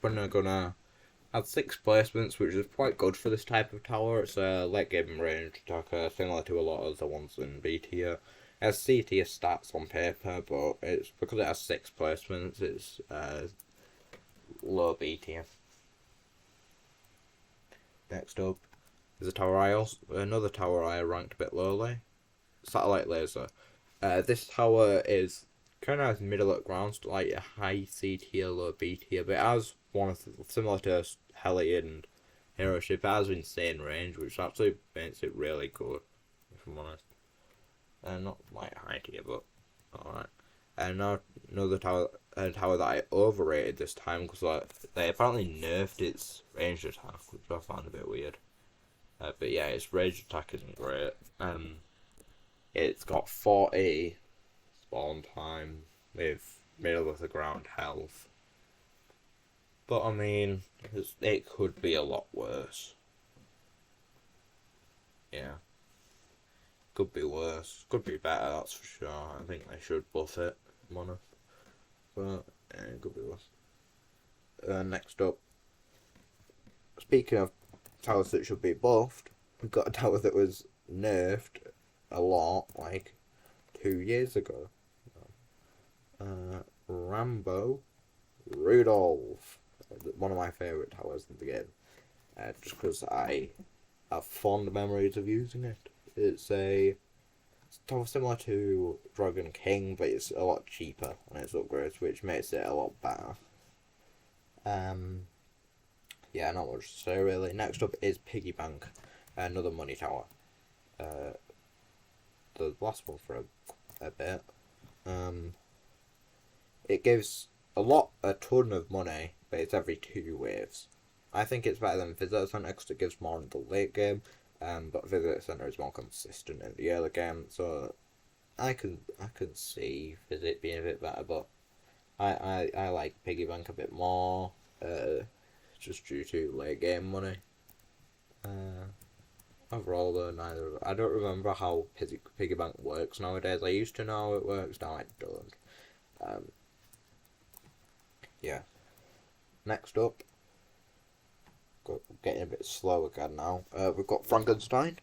Bunner Gunner had 6 placements, which is quite good for this type of tower. It's a late game range attacker, similar to a lot of the ones in B tier. It has C tier stats on paper, but it's because it has 6 placements, it's low B tier. Next up There's a tower another tower I ranked a bit lowly. Satellite Laser. This tower is kind of middle of ground, like a high C tier, low B tier, but it has similar to Heli and Hero Ship. It has insane range, which actually makes it really good, if I'm honest. Not like high tier, but alright. And now another tower, a tower that I overrated this time because they apparently nerfed its ranged attack, which I found a bit weird. But yeah, its ranged attack isn't great. It's got 40 spawn time with middle of the ground health. But I mean, it could be a lot worse. Yeah. Could be worse. Could be better, that's for sure. I think they should buff it, if I'm honest. But, yeah, it could be worse. Next up. Speaking of towers that should be buffed, we've got a tower that was nerfed a lot, like 2 years ago. Rambo Rudolph. One of my favourite towers in the game. Just because I have fond memories of using it. It's a tower similar to Dragon King, but it's a lot cheaper on its upgrades, which makes it a lot better. Yeah, not much to say really. Next up is Piggy Bank, another money tower. The last one for a bit. It gives a ton of money, but it's every 2 waves. I think it's better than Visitor Center because it gives more in the late game, but Visitor Center is more consistent in the early game, so I can see Visit being a bit better, but I like Piggy Bank a bit more, just due to late game money. Overall though, I don't remember how Piggy Bank works nowadays. I used to know how it works, now I don't. Yeah. Next up, getting a bit slow again now. We've got Frankenstein.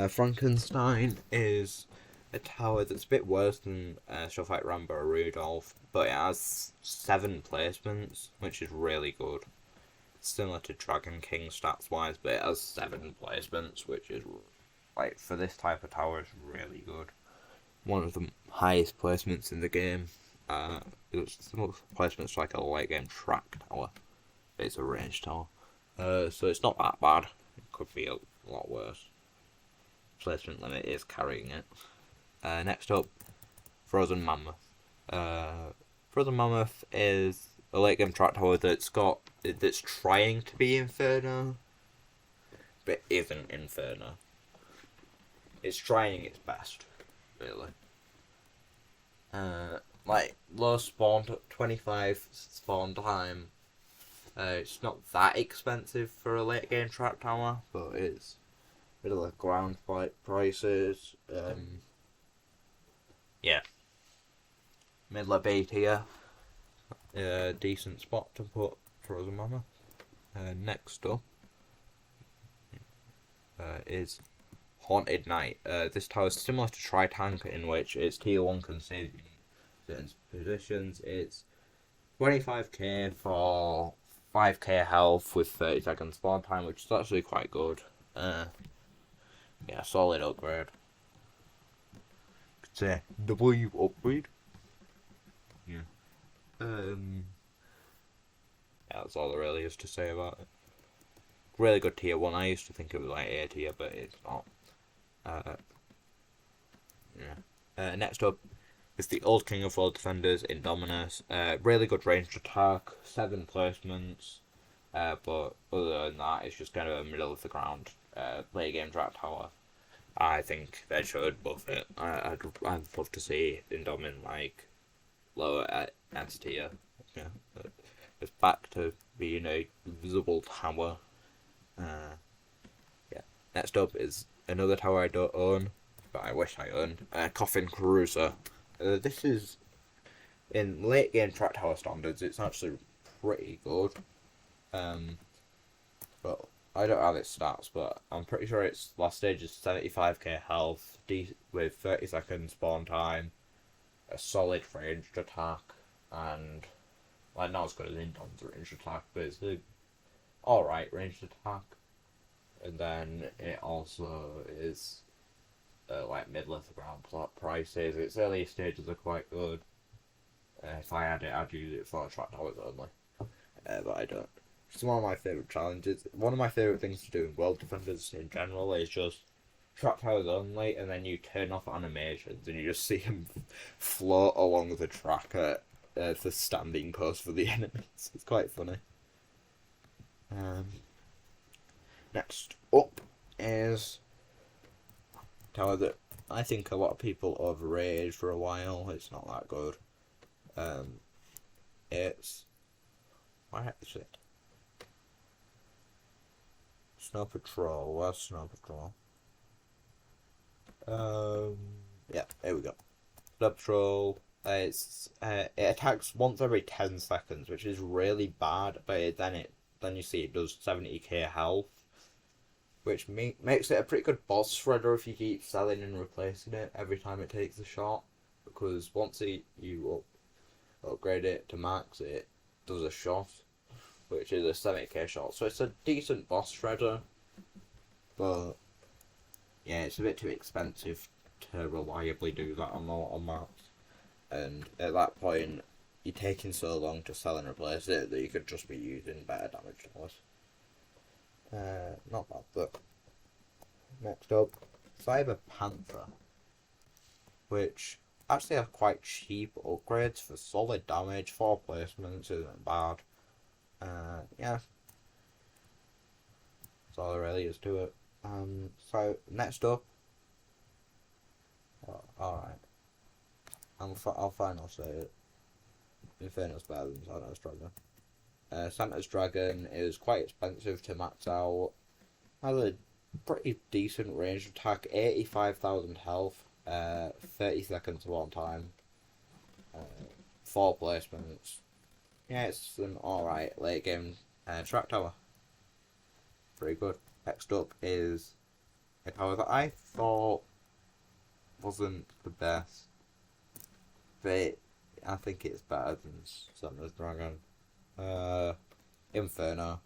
Frankenstein is a tower that's a bit worse than stuff like Rambo or Rudolph, but it has 7 placements, which is really good. Similar to Dragon King stats wise, but it has 7 placements, which is, like, for this type of tower, is really good. One of the highest placements in the game. It's similar placements like a late game track tower. It's a range tower. So it's not that bad. It could be a lot worse. Placement limit is carrying it. Next up, Frozen Mammoth. Frozen Mammoth is a late game track tower that's trying to be Inferno, but isn't Inferno. It's trying its best, really. Like low spawn, 25 spawn time. It's not that expensive for a late game track tower, but it's middle of ground prices. Yeah, middle of B tier. Decent spot to put Frozen Mammoth. Next up is Haunted Knight. This tower is similar to Tri-Tank, in which it's tier 1 conceding certain positions. It's 25k for 5k health with 30 second spawn time, which is actually quite good. Yeah, solid upgrade. Could say W upgrade. Yeah. Yeah, that's all there really is to say about it. Really good tier 1. I used to think it was like A tier, but it's not. Yeah. Next up is the Old King of World Defenders, Indominus. Really good ranged attack, 7 placements. But other than that, it's just kind of a middle of the ground late game track tower. I think they should buff it. I'd love to see Indomin like lower at S tier. Yeah, it's back to being a visible tower. Yeah. Next up is another tower I don't own, but I wish I owned. Coffin Cruiser. This is in late game track tower standards. It's actually pretty good. But I don't have its stats, but I'm pretty sure its last stage is 75k health, with 30 second spawn time, a solid ranged attack, and like not as good as Indom's ranged attack, but it's a alright ranged attack. and then it also is like middle of the ground plot prices. Its earlier stages are quite good. If I had it, I'd use it for track towers only. But I don't. It's one of my favourite challenges. One of my favourite things to do in World Defenders in general is just track towers only, and then you turn off animations and you just see them float along the track at the standing post for the enemies. It's quite funny. Next up is a tower that I think a lot of people overrated for a while. It's not that good. It's where is it? Snow Patrol. Where's Snow Patrol? Yeah, here we go. Snow Patrol. It attacks once every 10 seconds, which is really bad. But then you see it does 70k health, which makes it a pretty good boss shredder if you keep selling and replacing it every time it takes a shot. Because once you upgrade it to max, it does a shot, which is a 70k shot. So it's a decent boss shredder, but yeah, it's a bit too expensive to reliably do that on maps. And at that point, you're taking so long to sell and replace it that you could just be using better damage towers. Not bad, but next up, Cyber Panther, which actually have quite cheap upgrades for solid damage. 4 placements isn't bad. Yeah, that's all there really is to it. So next up, alright, I'll finally say it. Inferno's better than Santa's Dragon. Santa's Dragon is quite expensive to max out. Has a pretty decent range attack, 85,000 health, 30 seconds one time, 4 placements. Yeah, it's an alright late game track tower. Pretty good. Next up is a tower that I thought wasn't the best, but I think it's better than Santa's Dragon. Inferno.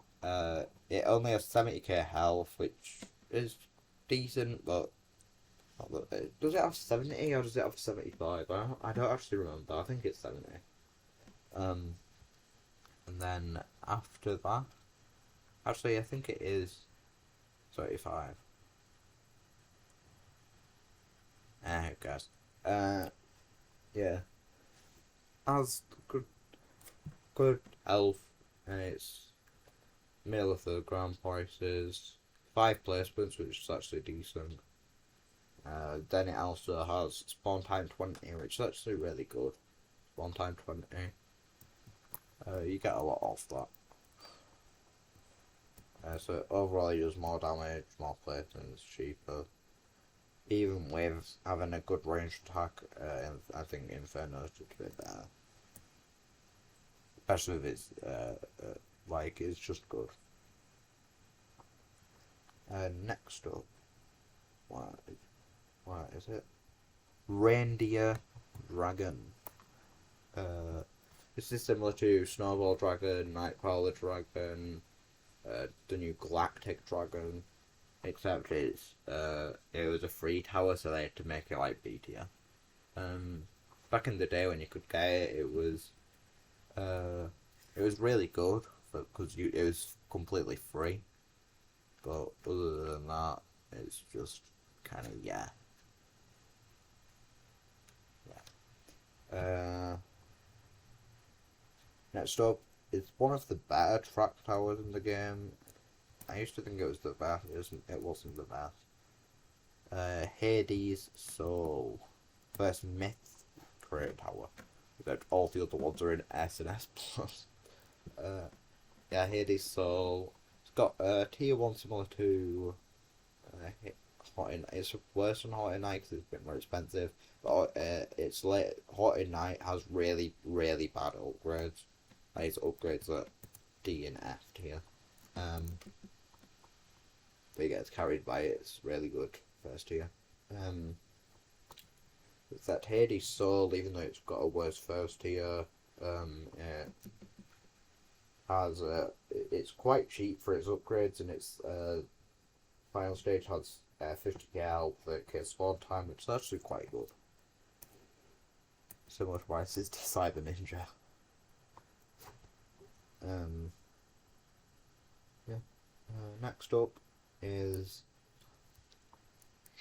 It only has 70k health, which is decent, but does it have 70 or does it have 75? I don't actually remember. I think it's 70. And then after that, actually I think it is 35. Who cares? Yeah. Has good health, and it's middle of the ground prices. 5 placements, which is actually decent. Then it also has spawn time 20, which is actually really good. Spawn time 20. You get a lot off that. So overall, you use more damage, more placements, cheaper. Even with having a good range attack, I think Inferno is just a bit better. Especially if it's it's just good. Next up, what is it? Reindeer Dragon. This is similar to Snowball Dragon, Nightcrawler Dragon, the new Galactic Dragon, except it was a free tower, so they had to make it like B tier. Back in the day when you could get it, it was really good because it was completely free. But other than that, it's just kind of yeah. Next up is one of the better track towers in the game. I used to think it was the best. It wasn't the best. Hades Soul. First Myth Crater Tower. Except all the other ones are in S and S plus. Yeah, Hades Soul. It's got tier 1 similar to it's worse than Hot Night because it's a bit more expensive. But it's Hot Night has really, really bad upgrades. Like it's upgrades at D and F tier. But it gets carried by it. It's really good first tier. It's that Hades Soul, even though it's got a worse first tier. It's quite cheap for its upgrades, and it's final stage has 50k health, 30k spawn time, which is actually quite good. Similar to Rice's Cyber Ninja. Yeah. Next up is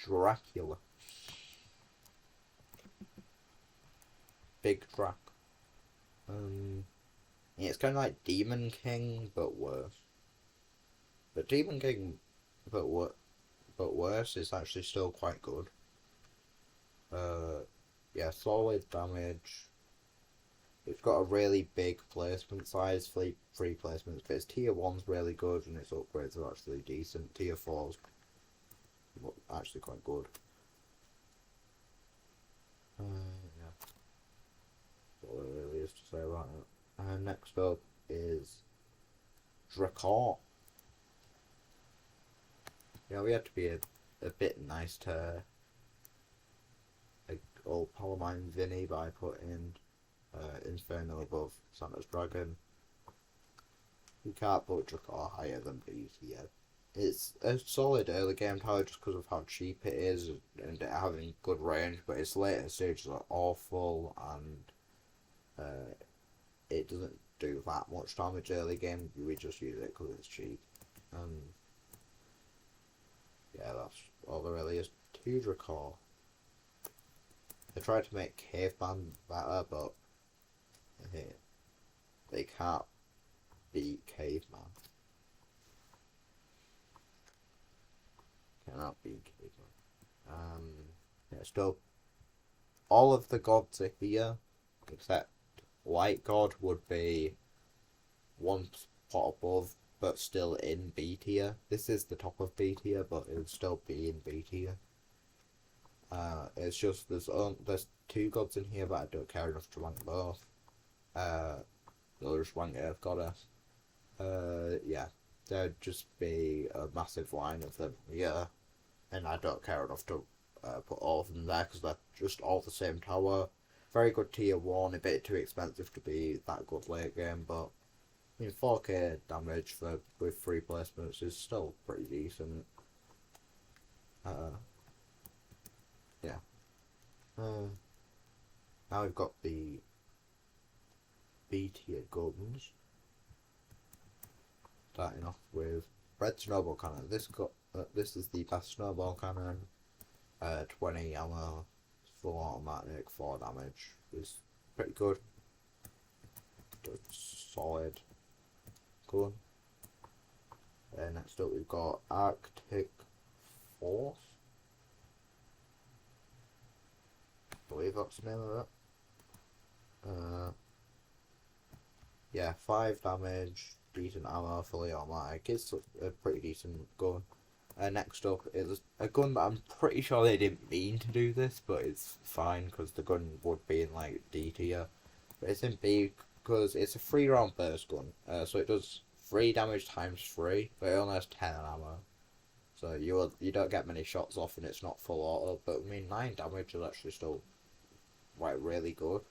Dracula. Big Drac. Yeah, it's kind of like Demon King, but worse. But Demon King, but worse is actually still quite good. Yeah, solid damage. It's got a really big placement size, three placements, but its tier 1's really good and its upgrades are actually decent. Tier 4's actually quite good. Yeah. That's all there really is to say about it. And next up is Drakor. Yeah, we had to be a bit nice to old Palamine Vinny by putting Inferno above Santa's Dragon. You can't put Drakor higher than B tier. It's a solid early game tower just because of how cheap it is and it having good range, but its later stages are awful and it doesn't do that much damage early game. We just use it because it's cheap. Yeah, that's all there really is to Drakor. They tried to make Caveman better, but they can't beat Caveman. Cannot beat Caveman. Yeah, still, all of the gods are here, except White God would be one spot above, but still in B tier. This is the top of B tier, but it would still be in B tier. It's just there's two gods in here, but I don't care enough to rank both. They'll just rank Earth Goddess. Yeah, there'd just be a massive line of them here, and I don't care enough to put all of them there because they're just all the same tower. Very good tier 1, a bit too expensive to be that good late game, but I mean 4k damage with 3 placements is still pretty decent. Yeah. Now we've got the B tier guns. Starting off with Red Snowball Cannon. This is the best snowball cannon. 20 ammo, full automatic, 4 damage. Is pretty good. Solid gun. Next up we've got Arctic Force. I believe that's the name of it. Yeah, 5 damage, decent ammo, fully automatic. It's a pretty decent gun. Next up is a gun that I'm pretty sure they didn't mean to do this, but it's fine because the gun would be in like D tier. But it's in B because it's a 3-round burst gun. So it does 3 damage times 3, but it only has 10 ammo. So you don't get many shots off and it's not full auto, but I mean 9 damage is actually still like really good.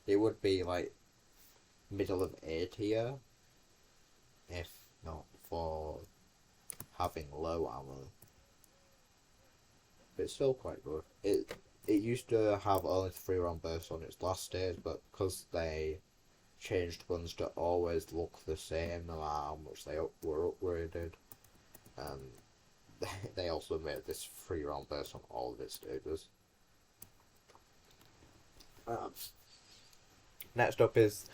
It would be like middle of A tier if not for having low ammo. But it's still quite good. It used to have only 3-round bursts on its last stage, but because they changed guns to always look the same no matter how much they were upgraded, they also made this 3-round burst on all of its stages. Next up is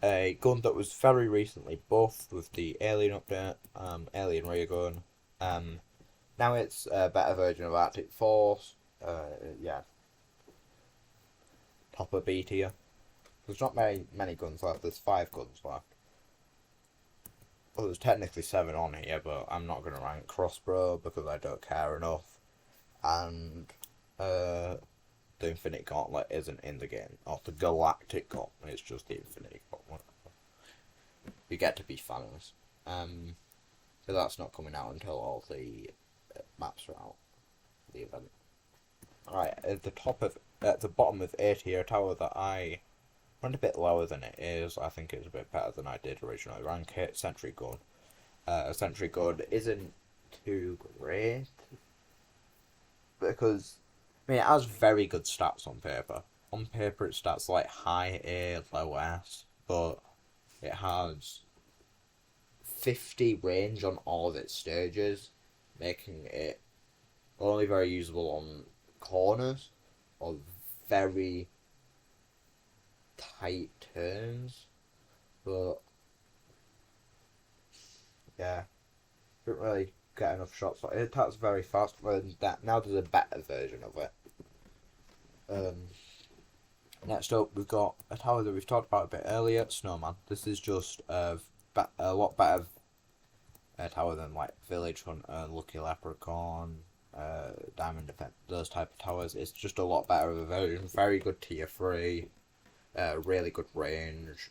a gun that was very recently buffed with the Alien update, Alien Ray Gun. Now it's a better version of Arctic Force. Yeah. Top of B tier. There's not many guns left, there's 5 guns left. Well, there's technically 7 on here, but I'm not going to rank Crossbow because I don't care enough. And the Infinite Gauntlet isn't in the game. Or the Galactic Gauntlet, it's just the Infinite Gauntlet. You get to be Thanos. So that's not coming out until all the maps are out. The event. Alright, at the bottom of A tier, a tower that I went a bit lower than it is. I think it's a bit better than I did originally rank it. Sentry Gun. A Sentry Gun isn't too great because I mean it has very good stats on paper. On paper, it stats like high A, low S, but it has 50 range on all of its stages, making it only very usable on corners or very tight turns. But yeah, didn't really get enough shots. It attacks very fast, and that now there's a better version of it. Next up, we've got a tower that we've talked about a bit earlier, Snowman. This is just a lot better tower than like Village Hunter, Lucky Leprechaun, Diamond Defense, those type of towers. It's just a lot better of a version. Very good tier 3, really good range,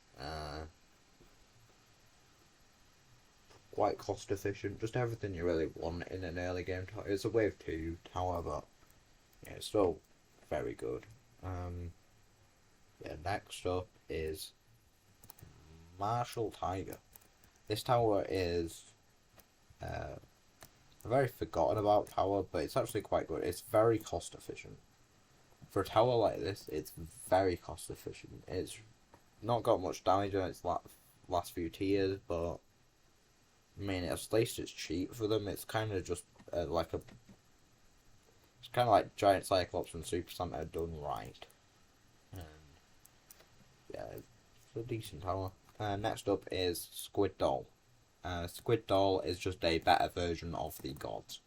quite cost efficient, just everything you really want in an early game tower. It's a wave 2 tower, but yeah, it's still very good. Yeah, next up is Martial Tiger. This tower is a very forgotten about tower, but it's actually quite good. It's very cost efficient. For a tower like this, it's very cost efficient. It's not got much damage on its last few tiers, but I mean, at least it's cheap for them. It's kind of just like a... It's kind of like Giant Cyclops and Super Santa done right. Yeah, it's a decent tower. Next up is Squid Doll. Squid Doll is just a better version of the gods.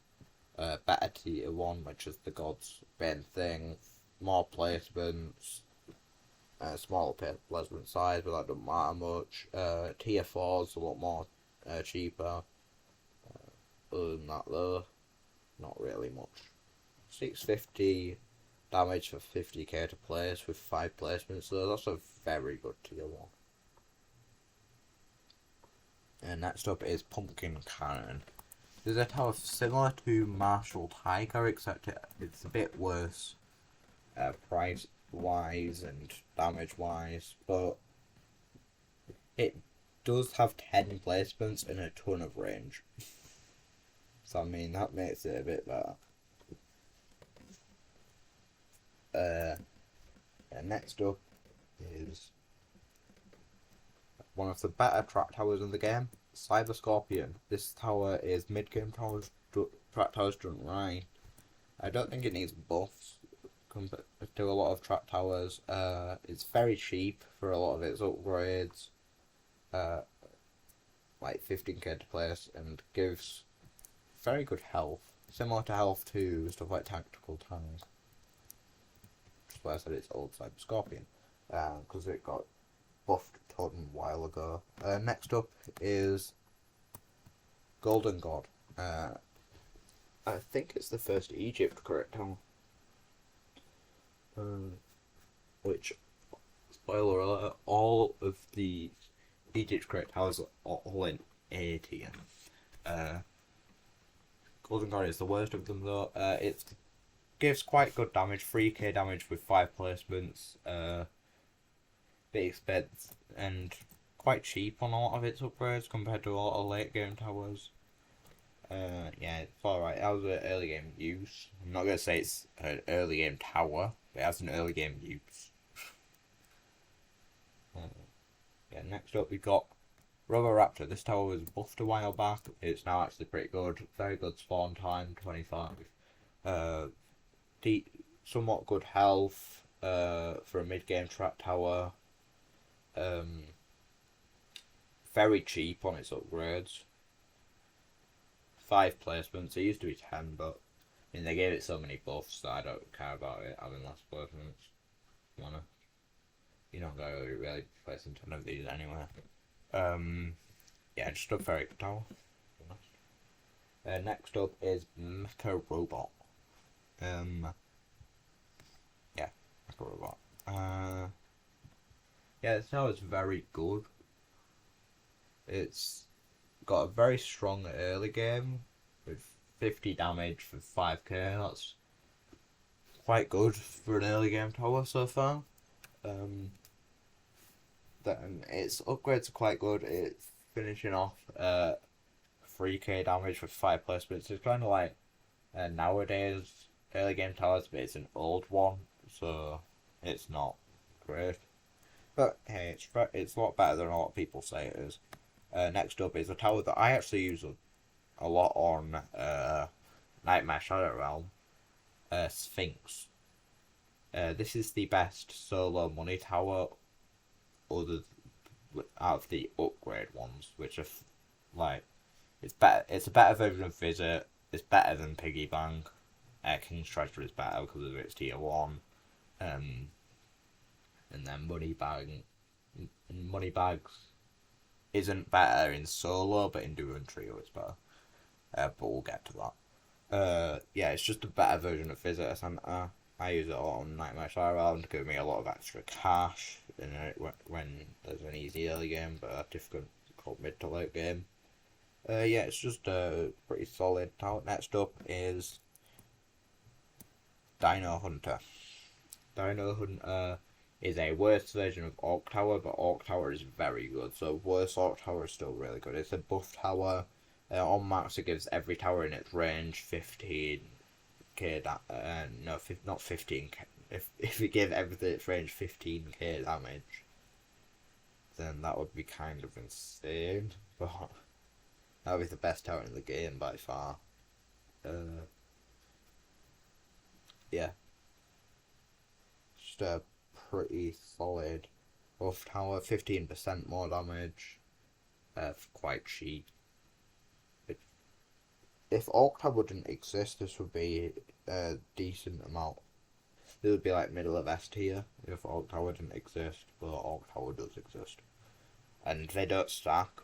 Better tier 1, which is the gods' main thing. More placements. Smaller placement size, but that doesn't matter much. Tier 4 is a lot more cheaper. Other than that though, not really much. 650 damage for 50k to place with 5 placements, so that's a very good tier 1. And next up is Pumpkin Cannon. This is a tower similar to Martial Tiger, except it's a bit worse price wise and damage wise, but it does have 10 placements and a ton of range. So I mean, that makes it a bit better. And next up is one of the better track towers in the game, Cyber Scorpion. This tower is mid-game towers, track towers done right. I don't think it needs buffs compared to a lot of track towers. It's very cheap for a lot of its upgrades. Like 15k to place, and gives very good health. Similar to health 2, stuff like Tactical Towers. That's why I said it's old Cyber Scorpion. Because it got buffed a ton a while ago. Next up is Golden God. I think it's the first Egypt correct tower. Which, spoiler alert, all of the Egypt correct towers are all in A tier. Golden God is the worst of them though. It gives quite good damage, 3k damage with 5 placements. Bit expensive and quite cheap on a lot of its upgrades compared to a lot of late game towers. Yeah, it's alright. That was an early game use. I'm not gonna say it's an early game tower, but it has an early game use. Yeah, next up we've got Roboraptor. This tower was buffed a while back. It's now actually pretty good. Very good spawn time, 25. Somewhat good health for a mid-game trap tower. Very cheap on its upgrades. 5 placements. It used to be 10, but I mean they gave it so many buffs that I don't care about it having less placements. You're not going to really placing 10 of these anyway. Yeah, just a very good tower. Next up is Mecha Robot. Yeah, Mecha Robot. Yeah, this tower is very good. It's got a very strong early game with 50 damage for 5k. That's quite good for an early game tower so far. Then its upgrades are quite good. It's finishing off 3k damage with 5 placements. It's kind of like nowadays early game towers, but it's an old one, so it's not great. But hey, it's a lot better than a lot of people say it is. Next up is a tower that I actually use a lot on Nightmare Shadow Realm, Sphinx. This is the best solo money tower other out of the upgrade ones, which are like it's better. It's a better version of Visit. It's better than Piggy Bank. King's Treasure is better because of its tier 1. And then Moneybags isn't better in solo, but in duo and trio it's better. But we'll get to that. Yeah, it's just a better version of Visitor Center. I use it a lot on Nightmare Shadow Realm to give me a lot of extra cash when there's an easy early game, but a difficult mid to late game. Yeah, it's just a pretty solid tower. Next up is Dino Hunter. Dino Hunter is a worse version of Orc Tower, but Orc Tower is very good. So worse Orc Tower is still really good. It's a buff tower. On max, it gives every tower in its range 15k. No, not 15k. If you give everything its range 15k damage, then that would be kind of insane. But that would be the best tower in the game by far. Yeah. Just a pretty solid buff tower, 15% more damage, quite cheap. If Orc Tower didn't exist, this would be a decent amount. It would be like middle of S tier if Orc Tower didn't exist, but Orc Tower does exist. And they don't stack,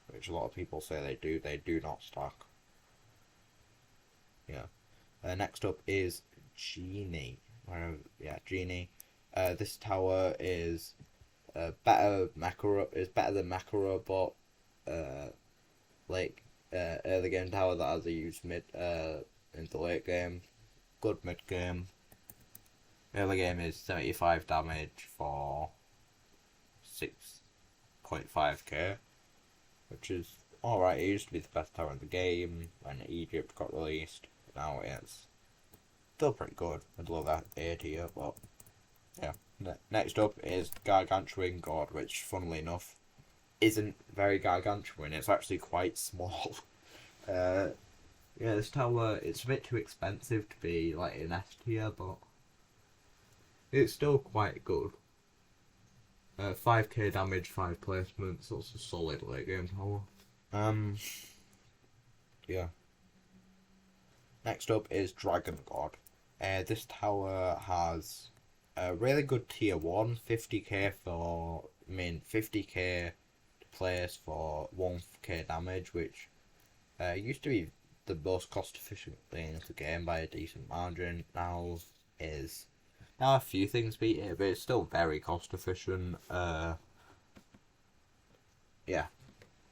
which a lot of people say they do not stack. Yeah. Next up is Genie. Genie. This tower is better than Mecha Robot. Early game tower that has a used mid into late game. Good mid game. Early game is 75 damage for 6.5k, which is alright. It used to be the best tower in the game when Egypt got released. Now it's still pretty good. I'd love that A tier, but yeah. Next up is Gargantuan God, which, funnily enough, isn't very gargantuan. It's actually quite small. Yeah, this tower, it's a bit too expensive to be like an S tier, but it's still quite good. 5k damage, 5 placements. That's a solid late game tower. Yeah. Next up is Dragon God. This tower has a really good tier 1, 50k for 50k place for 1k damage, which used to be the most cost efficient thing in the game by a decent margin. Now a few things beat it, but it's still very cost efficient. Yeah,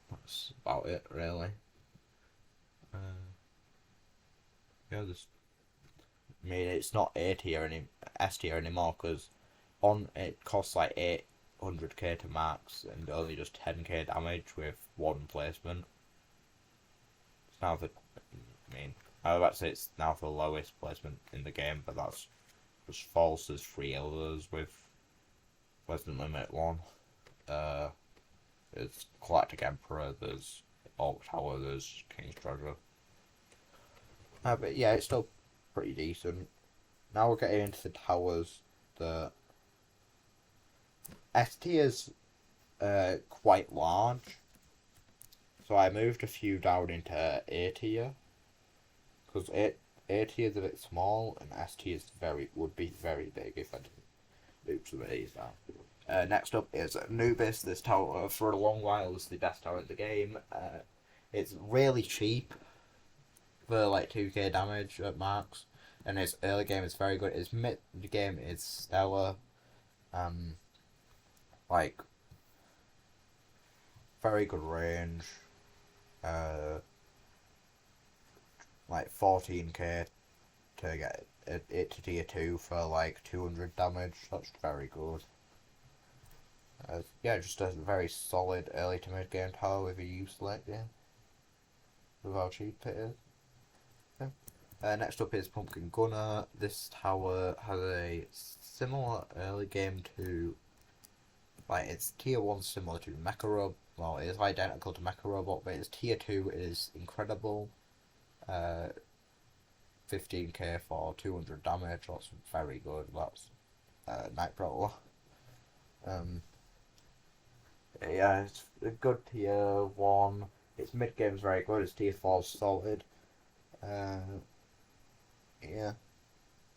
that's about it really. Yeah, it's not A tier S tier anymore, because it costs like 800k to max and only just 10k damage with 1 placement. It's now I was about to say it's now the lowest placement in the game, but that's just false. There's 3 others with placement limit 1. There's Galactic Emperor, there's Orc Tower, there's King's Treasure. But yeah, it's still pretty decent. Now we're getting into the towers. The S tier's quite large, so I moved a few down into A tier, because A tier's a bit small and S tier's would be very big if I didn't move some of these down. Next up is Anubis. This tower for a long while was the best tower in the game. It's really cheap for like 2k damage at max, and its early game is very good. Its mid game is stellar. Like very good range. Like 14k to get it to tier 2 for like 200 damage. That's very good. Yeah, just a very solid early to mid game tower with a used late game. With how cheap it is. Yeah. Next up is Pumpkin Gunner. This tower has a similar early game to, like, it's tier 1 similar to Mecha Robot. Well, it is identical to Mecha Robot, but its tier 2 is incredible. 15k for 200 damage, that's very good. That's Night Prowler. Yeah, it's a good tier 1. Its mid game's very good, its tier 4's solid. Yeah.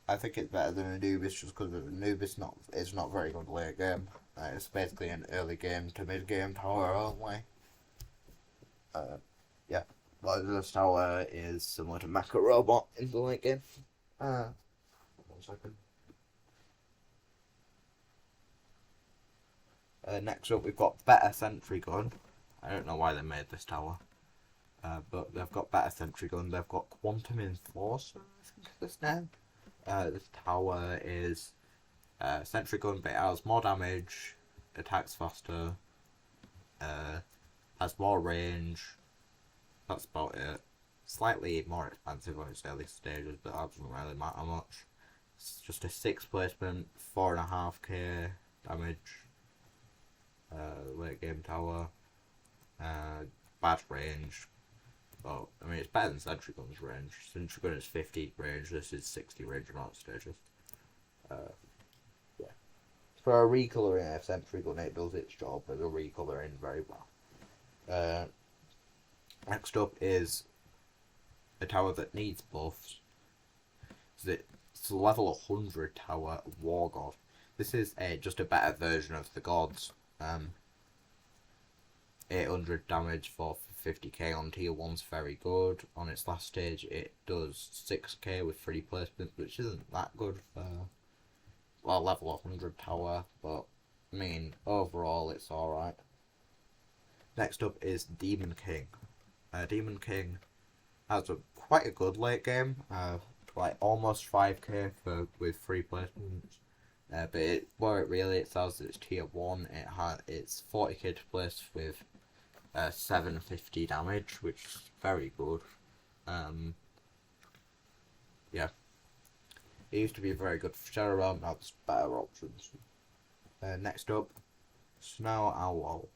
I think it's better than Anubis just because Anubis is not very good late game. It's basically an early game to mid game tower only. Yeah. But this tower is similar to Mecha Robot in the late game. 1 second. Next up, we've got Better Sentry Gun. I don't know why they made this tower. But they've got Better Sentry Gun. They've got Quantum Enforcer, I think is this name. This tower is Sentry Gun, but it has more damage, attacks faster, has more range. That's about it. Slightly more expensive on its early stages, but that doesn't really matter much. It's just a 6 placement, 4.5k damage. Late game tower. Bad range. Well, I mean, it's better than Sentry Gun's range. Sentry Gun is 50 range, this is 60 range on all stages. Yeah. For a recolouring of Sentry Gun, it does its job as a recolouring very well. Next up is a tower that needs buffs. It's a level 100 tower, War God. This is just a better version of the gods. 800 damage for 50k on tier 1's very good. On its last stage it does 6k with 3 placements, which isn't that good for, well, level 100 tower, but I mean, overall it's alright. Next up is Demon King. Demon King has quite a good late game, like almost 5k with 3 placements. But where it really excels, it's tier 1. It's 40k to place with 750 damage, which is very good. Yeah. It used to be very good for Shadow Realm, now there's better options. Next up, Snow Owl.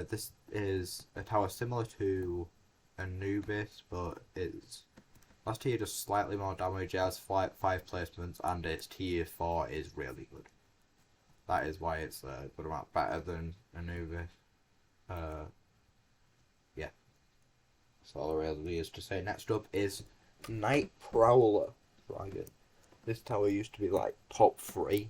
This is a tower similar to Anubis, but it's last tier does slightly more damage. It has 5 placements, and its tier 4 is really good. That is why it's a good amount better than Anubis. Yeah. That's all there really is to say. Next up is Night Prowler Dragon. This tower used to be like top 3.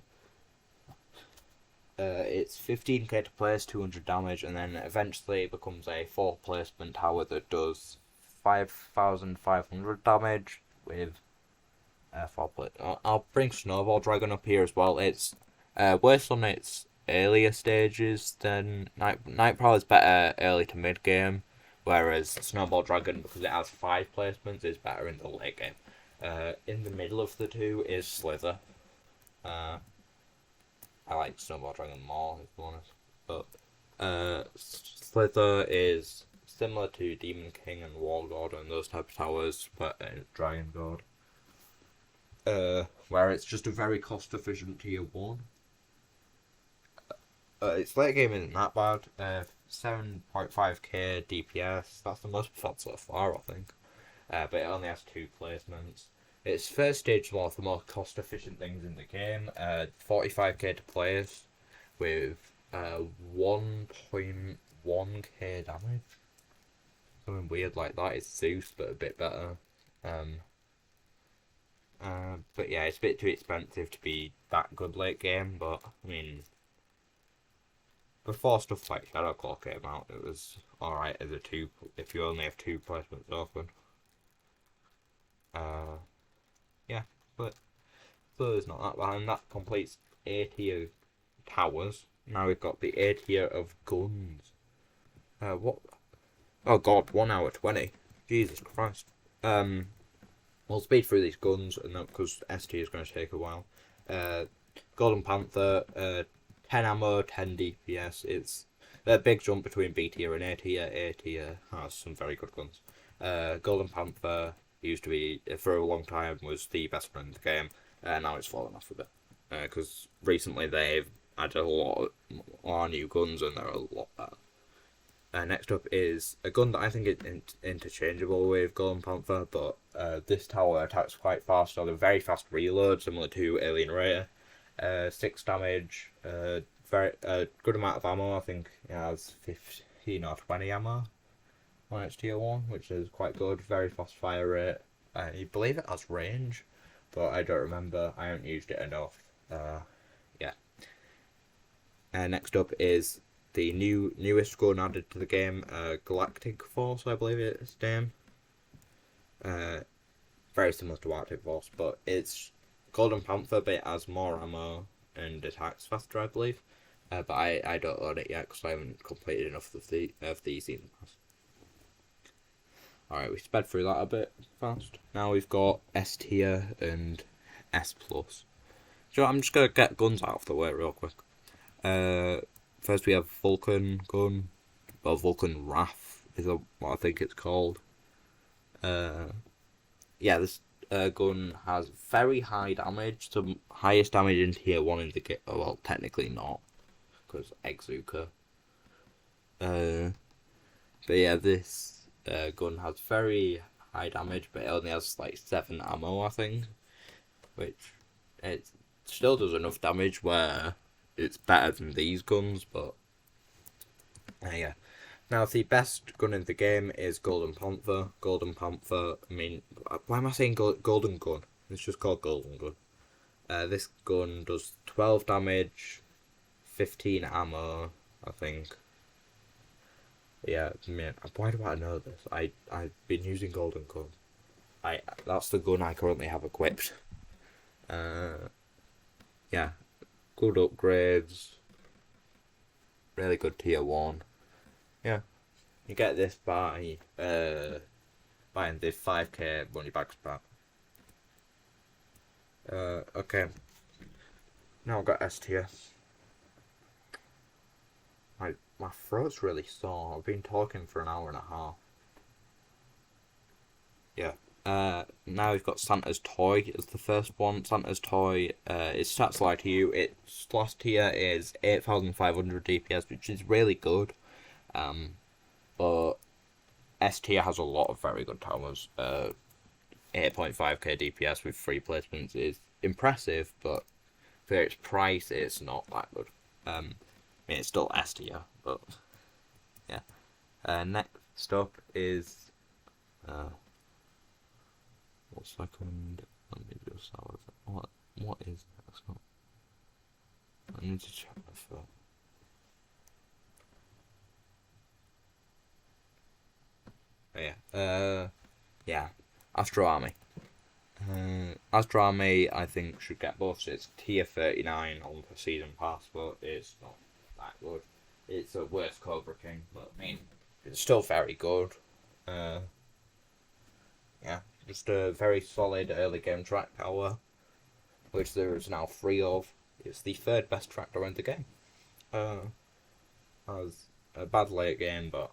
It's 15k to place, 200 damage, and then eventually it becomes a 4 placement tower that does 5,500 damage with 4 plate. I'll bring Snowball Dragon up here as well. It's worse on its earlier stages than Night Prowler is better early to mid game, whereas Snowball Dragon, because it has 5 placements, is better in the late game. In the middle of the two is Slither. I like Snowball Dragon more, if I'm honest. But Slither is similar to Demon King and War God and those type of towers, but Dragon God. Where it's just a very cost efficient tier 1. Its late game isn't that bad. 7.5k DPS. That's the most we've had so far, I think. But it only has 2 placements. Its first stage is one of the most cost efficient things in the game. 45k to place with 1.1k damage. Something weird like that. It's Zeus, but a bit better. But yeah, it's a bit too expensive to be that good late game. But I mean, before stuff like Shadow Claw came out, it was alright as a 2 if you only have 2 placements open. Yeah, but so it's not that bad, and that completes A tier towers. Now we've got the A tier of guns. What? Oh god, 1 hour 20. Jesus Christ. We'll speed through these guns, and because S tier is going to take a while. Golden Panther, 10 ammo, 10 DPS. It's a big jump between B tier and A tier. A tier has some very good guns. Golden Panther used to be, for a long time, was the best gun in the game. Now it's fallen off a bit. Because recently they've added a lot more new guns and they're a lot better. Next up is a gun that I think is interchangeable with Golden Panther, but this tower attacks quite fast on a very fast reload, similar to Alien Raider. 6 damage, very good amount of ammo. I think it has 15 or 20 ammo on its tier 1, which is quite good. Very fast fire rate. I believe it has range, but I don't remember. I haven't used it enough. Yeah. Next up is the newest gun added to the game, Galactic Force, I believe it's name. Very similar to Arctic Force, but it's Golden Panther, but it has more ammo and attacks faster, I believe. But I don't own it yet because I haven't completed enough of the season pass. Alright, we sped through that a bit fast. Now we've got S tier and S plus. So I'm just gonna get guns out of the way real quick. First we have Vulcan gun, well, Vulcan Wrath is what I think it's called. Yeah, this gun has very high damage, the highest damage in tier 1 in the game. Well, technically not, because Exuka. But yeah, this gun has very high damage, but it only has like 7 ammo, I think, which it still does enough damage where it's better than these guns, but yeah. Now, the best gun in the game is Golden Panther. Golden Panther, I mean, why am I saying Golden Gun? It's just called Golden Gun. This gun does 12 damage, 15 ammo, I think. Yeah, man, why do I know this? I've been using Golden Gun. That's the gun I currently have equipped. Yeah. Good upgrades, really good tier 1. Yeah, you get this by buying the 5k money bags pack. Okay, now I've got S tier. My throat's really sore. I've been talking for an hour and a half. Yeah. Now we've got Santa's Toy as the first one. Santa's Toy, its stats lie to you. Its last tier is 8,500 DPS, which is really good. But S tier has a lot of very good towers. 8.5k DPS with 3 placements is impressive, but for its price, it's not that good. I mean, it's still S tier, but yeah. Next up is what second? Let me just have it. What is next up? I need to check my phone. Oh, yeah. Astro Army. Astro Army, I think, should get buffs. It's tier 39 on the season pass, but it's not that good. It's a worse Cobra King, but I mean, it's still very good. Yeah, just a very solid early game track tower, which there is now 3 of. It's the 3rd best tractor in the game. Has a bad late game, but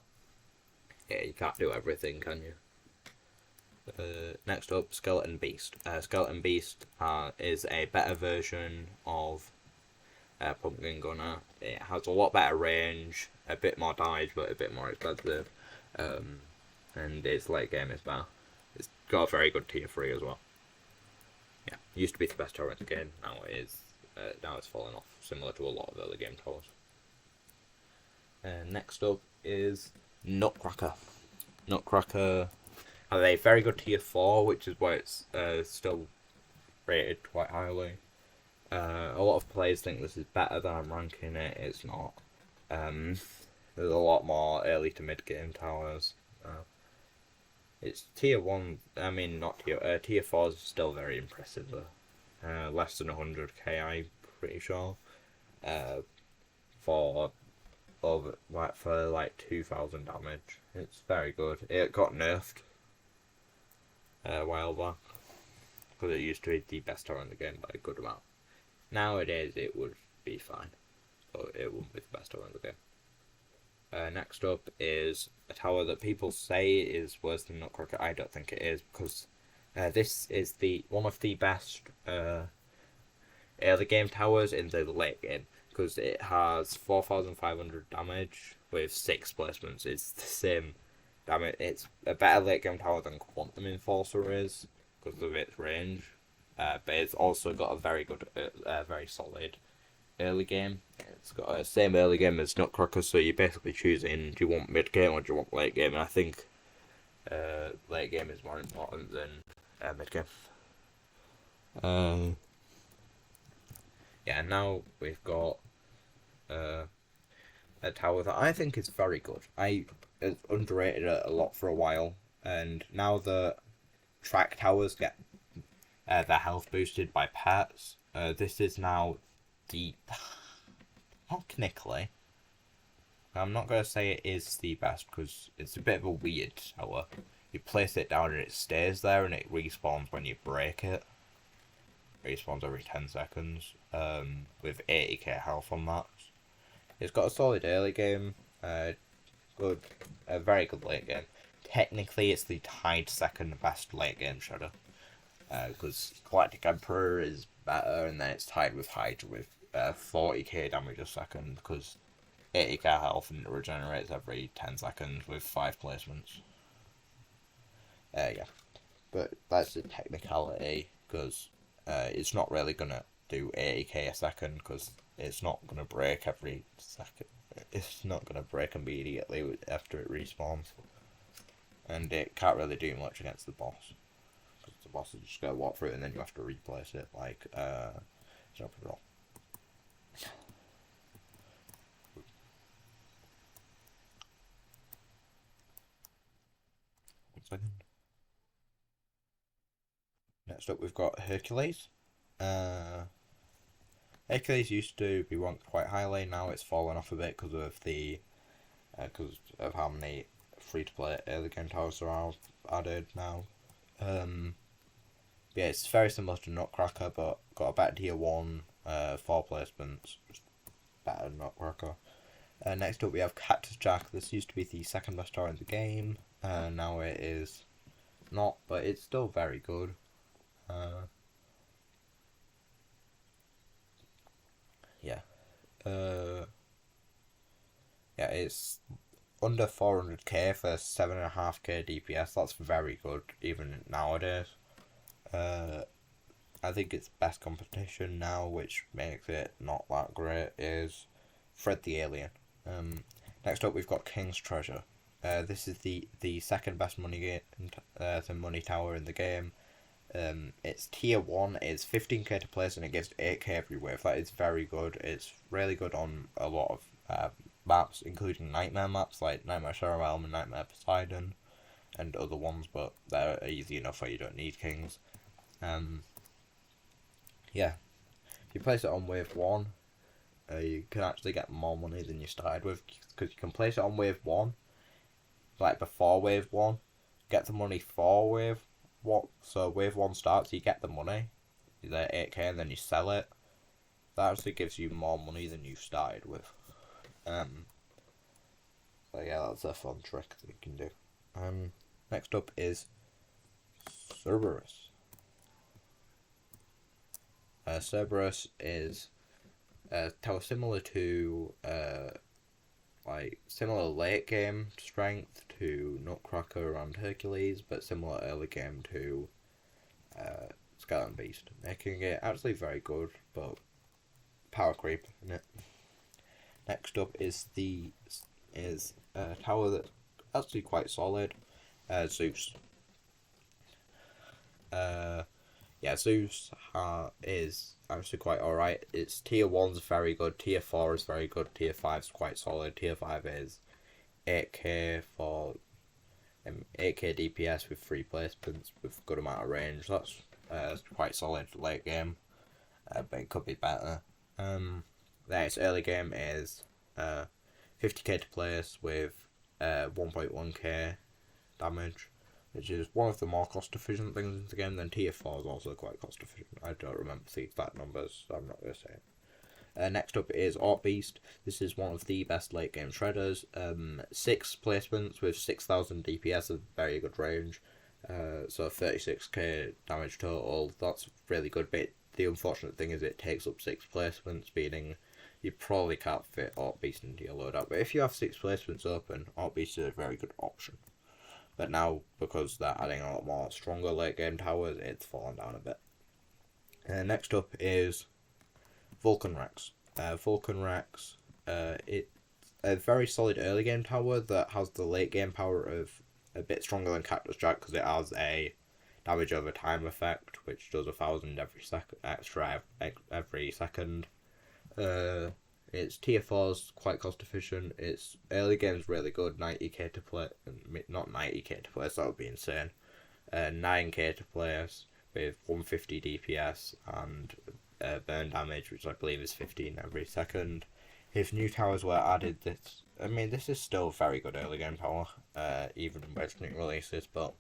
yeah, you can't do everything, can you? Next up, Skeleton Beast. Skeleton Beast is a better version of Pumpkin Gunner. It has a lot better range, a bit more damage, but a bit more expensive. And its late game is better. It's got a very good tier 3 as well. Yeah, used to be the best tower in the game. Now it is. Now it's fallen off, similar to a lot of early game towers. Next up is Nutcracker. Nutcracker has a very good tier 4, which is why it's still rated quite highly. A lot of players think this is better than I'm ranking it. It's not. There's a lot more early to mid game towers. It's tier 1. I mean, not tier 4 is still very impressive though. Less than 100k, I'm pretty sure. For like 2,000 damage. It's very good. It got nerfed a while back because it used to be the best tower in the game by a good amount. Nowadays it would be fine, but it wouldn't be the best tower in the game. Next up is a tower that people say is worse than Nutcracker. I don't think it is, because this is the one of the best early game towers in the late game, because it has 4,500 damage with 6 placements. It's the same damage. It's a better late game tower than Quantum Enforcer is, because of its range. But it's also got a very good, very solid early game. It's got the same early game as Nutcracker, so you're basically choosing, do you want mid game or do you want late game? And I think late game is more important than mid game. Yeah, now we've got a tower that I think is very good. It's underrated a lot for a while, and now the track towers get their health boosted by pets. This is now the technically, I'm not going to say it is the best, because it's a bit of a weird tower. You place it down and it stays there, and it respawns when you break it. Respawns every 10 seconds, with 80k health on that. It's got a solid early game, a very good late game. Technically, it's the tied second best late game shadow, because Galactic Emperor is better, and then it's tied with Hydra with 40k damage a second, because 80k health and it regenerates every 10 seconds with 5 placements. Yeah, but that's the technicality, because it's not really gonna do 80k a second, because it's not gonna break every second. It's not gonna break immediately after it respawns, and it can't really do much against the boss, because the boss is just gonna walk through it and then you have to replace it like Jump and Roll. 1 second. Next up, we've got Hercules. Hercules used to be ranked quite highly. Now it's fallen off a bit because of how many free-to-play early game towers there are added now. Yeah, it's very similar to Nutcracker, but got a better tier 1, 4 placements, just better than Nutcracker. Next up, we have Cactus Jack. This used to be the second best tower in the game. Now it is not, but it's still very good. Yeah. Yeah, it's under 400k for 7.5k DPS. That's very good, even nowadays. I think its best competition now, which makes it not that great, is Fred the Alien. Next up, we've got King's Treasure. This is the second best money tower in the game. It's tier 1, it's 15k to place, and it gives 8k every wave. That is very good. It's really good on a lot of maps, including nightmare maps like Nightmare Shadow Realm and Nightmare Poseidon, and other ones, but they're easy enough where you don't need kings. Yeah, if you place it on wave 1, you can actually get more money than you started with, because you can place it on wave 1, like before wave 1, get the money for wave 1. So wave 1 starts, you get the money, you get 8k, and then you sell it. That actually gives you more money than you started with. So yeah, that's a fun trick that you can do. Next up is Cerberus. Cerberus is a tower similar to similar late game strength to Nutcracker and Hercules, but similar early game to Skeleton Beast, making it actually very good, but power creep in it. Next up is a tower that's actually quite solid, Zeus. Yeah, Zeus is actually quite alright. Its tier 1's very good, tier 4 is very good, tier 5's quite solid, tier 5 is 8k for 8k DPS with 3 placements with a good amount of range. That's quite solid late game, but it could be better. Then its early game is 50k to place with 1.1k damage, which is one of the more cost efficient things in the game. Then tier 4 is also quite cost efficient. I don't remember the exact numbers, so I'm not going to say it. Next up is Orc Beast. This is one of the best late game shredders. 6 placements with 6,000 DPS of very good range. So 36k damage total. That's really good, but the unfortunate thing is it takes up 6 placements, meaning you probably can't fit Orc Beast into your loadout. But if you have 6 placements open, Orc Beast is a very good option. But now, because they're adding a lot more stronger late game towers, it's fallen down a bit. Next up is Vulcan Rex. Vulcan Rex, it's a very solid early game tower that has the late game power of a bit stronger than Cactus Jack, because it has a damage over time effect, which does 1,000 extra every second. Its tier 4's quite cost efficient. Its early game's really good, 90k to play, not 90k to play, so that would be insane. 9k to play with 150 DPS and burn damage, which I believe is 15 every second. If new towers were added, this is still very good early game power, even with new releases, but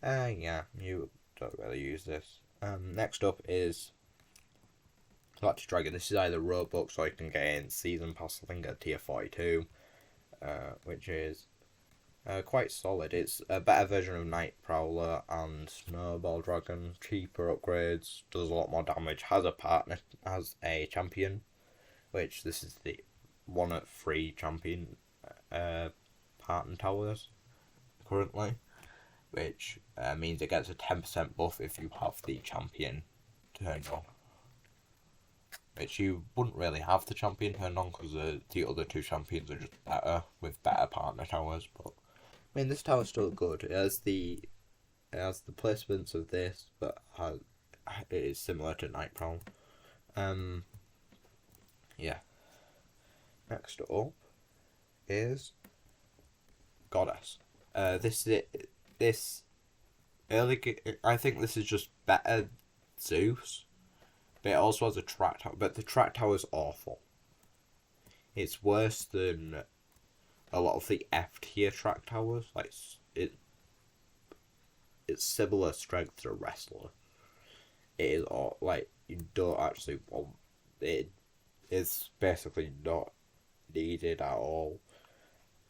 you don't really use this. Next up is Galactic Dragon. This is either Robux or you can get in Season Pass, I think at tier 42, which is quite solid. It's a better version of Night Prowler and Snowball Dragon, cheaper upgrades, does a lot more damage, has a champion, which this is the one at 3 champion partner towers currently, which means it gets a 10% buff if you have the champion turned on. Which you wouldn't really have the champion turned on because the other 2 champions are just better with better partner towers. But this tower's still good. It has the placements of this, but it is similar to Night Prowl. Next up is Goddess. This early. I think this is just better Zeus. But it also has a track tower, but the track tower is awful. It's worse than a lot of the F tier track towers. Like it's similar strength to a wrestler. It is all like you don't actually want it. Is basically not needed at all.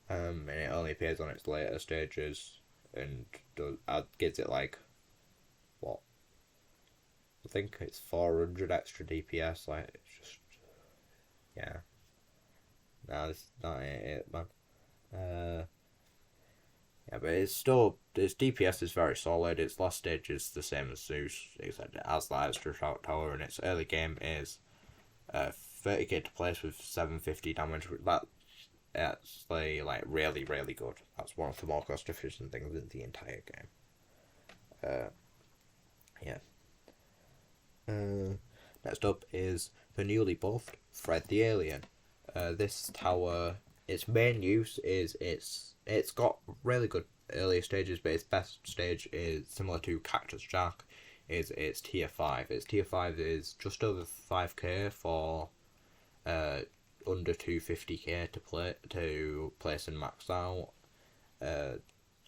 And it only appears on its later stages, and gives it like what? I think it's 400 extra DPS, like, it's just, yeah. No, this is not it, man. Yeah, but its DPS is very solid, its last stage is the same as Zeus, except it has that extra shout tower, and its early game is 30k to place with 750 damage. That's like really, really good. That's one of the more cost efficient things in the entire game. Yeah. Next up is the newly buffed Fred the Alien. This tower, its main use is it's got really good earlier stages, but its best stage is similar to Cactus Jack. Is its tier 5. Its tier 5 is just over 5k for under 250k to place and max out.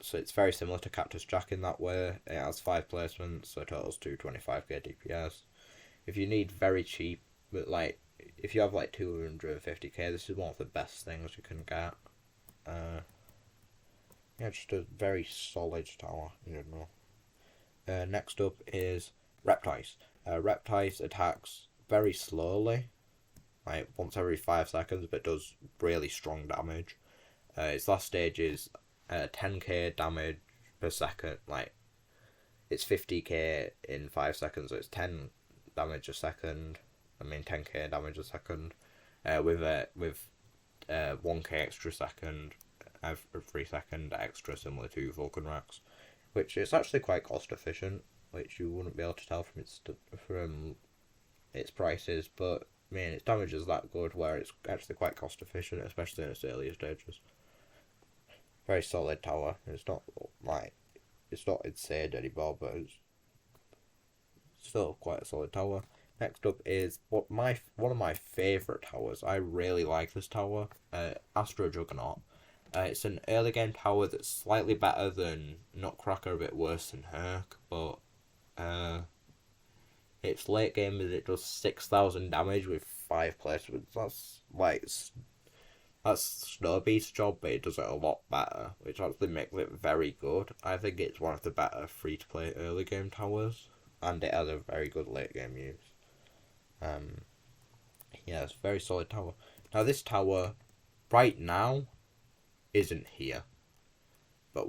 So it's very similar to Cactus Jack in that way. It has 5 placements, so it totals 225k DPS. If you need very cheap, but like if you have like 250k, this is one of the best things you can get. Just a very solid tower in general. Next up is Reptice. Reptice attacks very slowly, like once every 5 seconds, but does really strong damage. Its last stage is 10k damage per second, like it's 50k in 5 seconds, so it's 10 damage a second. 10k damage a second, with 1k extra second every second extra, similar to Vulcan Rex, which is actually quite cost efficient, which you wouldn't be able to tell from its prices, but its damage is that good where it's actually quite cost efficient, especially in its earlier stages. Very solid tower. It's not insane anymore, but it's still quite a solid tower. Next up is one of my favourite towers. I really like this tower, Astro Juggernaut. It's an early game tower that's slightly better than Nutcracker, a bit worse than Herc, but its late game is it does 6,000 damage with 5 placements. That's like that's Snowbeast's job, but it does it a lot better, which actually makes it very good. I think it's one of the better free-to-play early game towers, and it has a very good late game use. Yeah, it's a very solid tower. Now this tower, right now, isn't here, but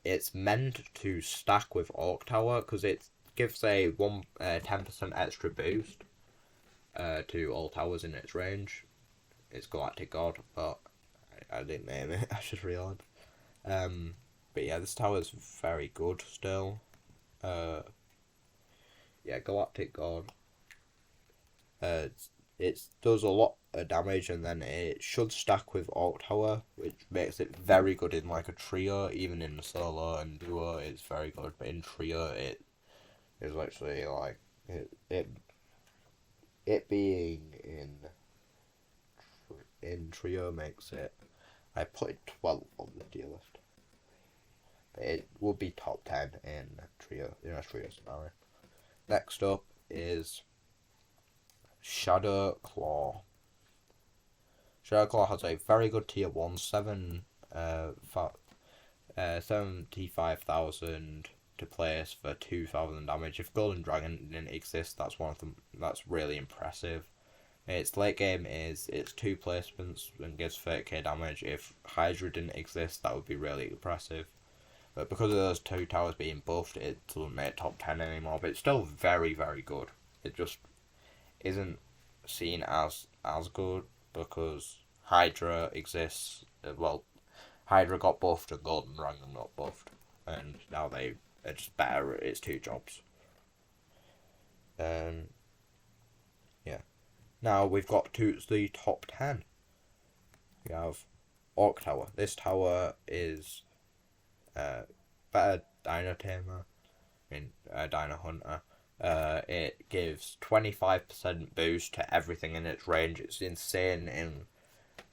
it's meant to stack with Orc Tower because it gives a 10% extra boost to all towers in its range. It's Galactic God, but I didn't name it. I just realised. But yeah, this tower is very good still. Yeah, Galactic God. It does a lot of damage, and then it should stack with Orc Tower, which makes it very good in like a trio. Even in the solo and duo, it's very good. But in trio, it is actually like it being in trio makes it. I put it 12 on the tier list. But it will be top 10 in a trio scenario. Next up is Shadow Claw. Shadow Claw has a very good tier 1, 75,000 to place for 2,000 damage. If Golden Dragon didn't exist, that's one of them. That's really impressive. Its late game is it's 2 placements and gives 30k damage. If Hydra didn't exist, that would be really impressive. But because of those 2 towers being buffed, it doesn't make top 10 anymore. But it's still very, very good. It just isn't seen as good because Hydra exists. Well, Hydra got buffed and Golden Dragon got buffed, and now they're just better at its 2 jobs. Yeah. Now we've got to the top 10. We have Orc Tower. This tower is better Dino Tamer. Dino Hunter. It gives 25% boost to everything in its range. It's insane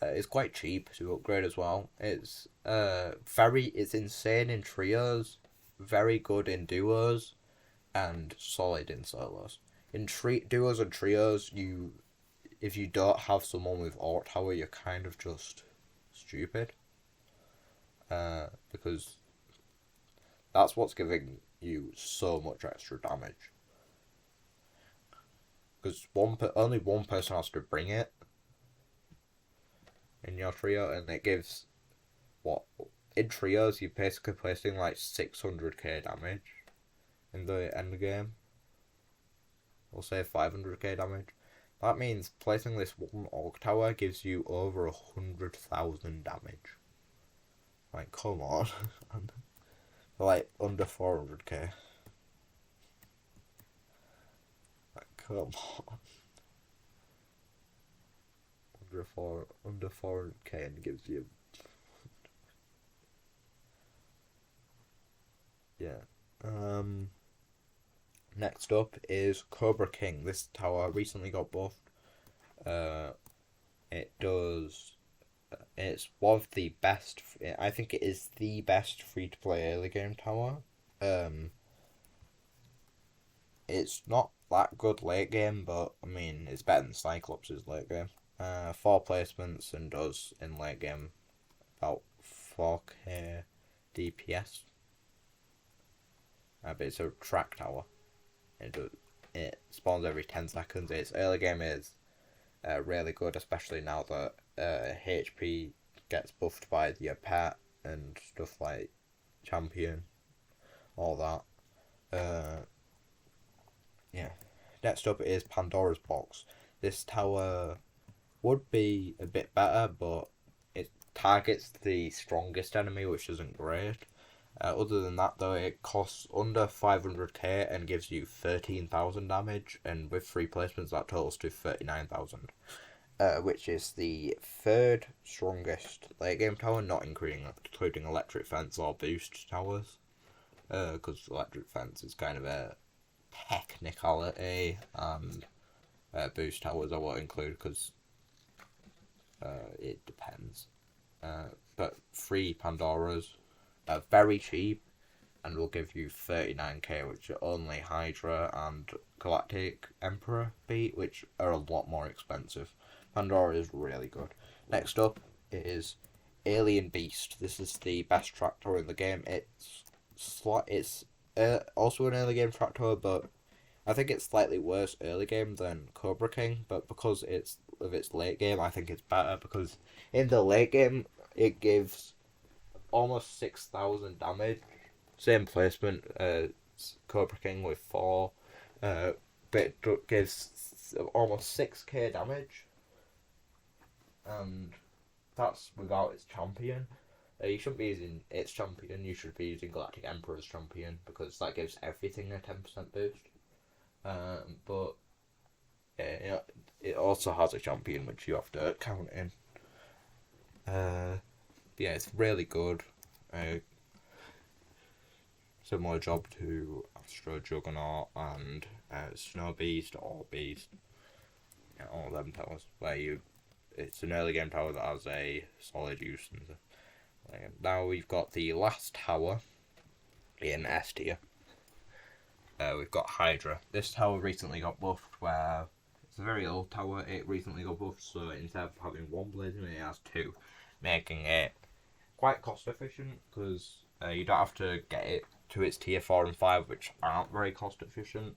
it's quite cheap to upgrade as well. It's insane in trios, very good in duos, and solid in solos. In duos and trios, if you don't have someone with Orc Tower, you're kind of just stupid. Because that's what's giving you so much extra damage. Because only one person has to bring it in your trio, and it gives in trios you're basically placing like 600k damage in the end game. We'll say 500k damage. That means placing this one Orc Tower gives you over 100,000 damage. Like, come on. Like, under 400k. Like, come on. Under 400k and gives you... Yeah. Next up is Cobra King. This tower recently got buffed. It's one of the best. I think it is the best free-to-play early game tower. It's not that good late game, but I mean it's better than Cyclops' late game. 4 placements and does in late game about 4k DPS. But it's a track tower. It spawns every 10 seconds. Its early game is really good, especially now that HP gets buffed by your pet and stuff like champion, all that. Yeah. Next up is Pandora's Box. This tower would be a bit better, but it targets the strongest enemy, which isn't great. Other than that, though, it costs under 500k and gives you 13,000 damage, and with 3 placements that totals to 39,000, which is the 3rd strongest late game tower, not including Electric Fence or Boost towers, because Electric Fence is kind of a technicality, and Boost towers I won't include because it depends. But 3 Pandoras. Very cheap. and will give you 39k, which only Hydra and Galactic Emperor beat, which are a lot more expensive. Pandora is really good. Next up is Alien Beast. This is the best tractor in the game. It's also an early game tractor, but I think it's slightly worse early game than Cobra King. But because it's of its late game, I think it's better because in the late game it gives almost 6,000 damage. Same placement as Cobra King with 4, but it gives almost 6k damage, and that's without its champion. You shouldn't be using its champion, you should be using Galactic Emperor's champion, because that gives everything a 10% boost. But yeah, it also has a champion which you have to count in. Yeah, it's really good. Similar job to Astro Juggernaut and Snow Beast or Beast. Yeah, all of them towers where it's an early game tower that has a solid use. And now we've got the last tower in S tier. We've got Hydra. This tower recently got buffed, where it's a very old tower. It recently got buffed, so instead of having one blazing, it has two, making it quite cost efficient because you don't have to get it to its tier 4 and 5, which aren't very cost efficient.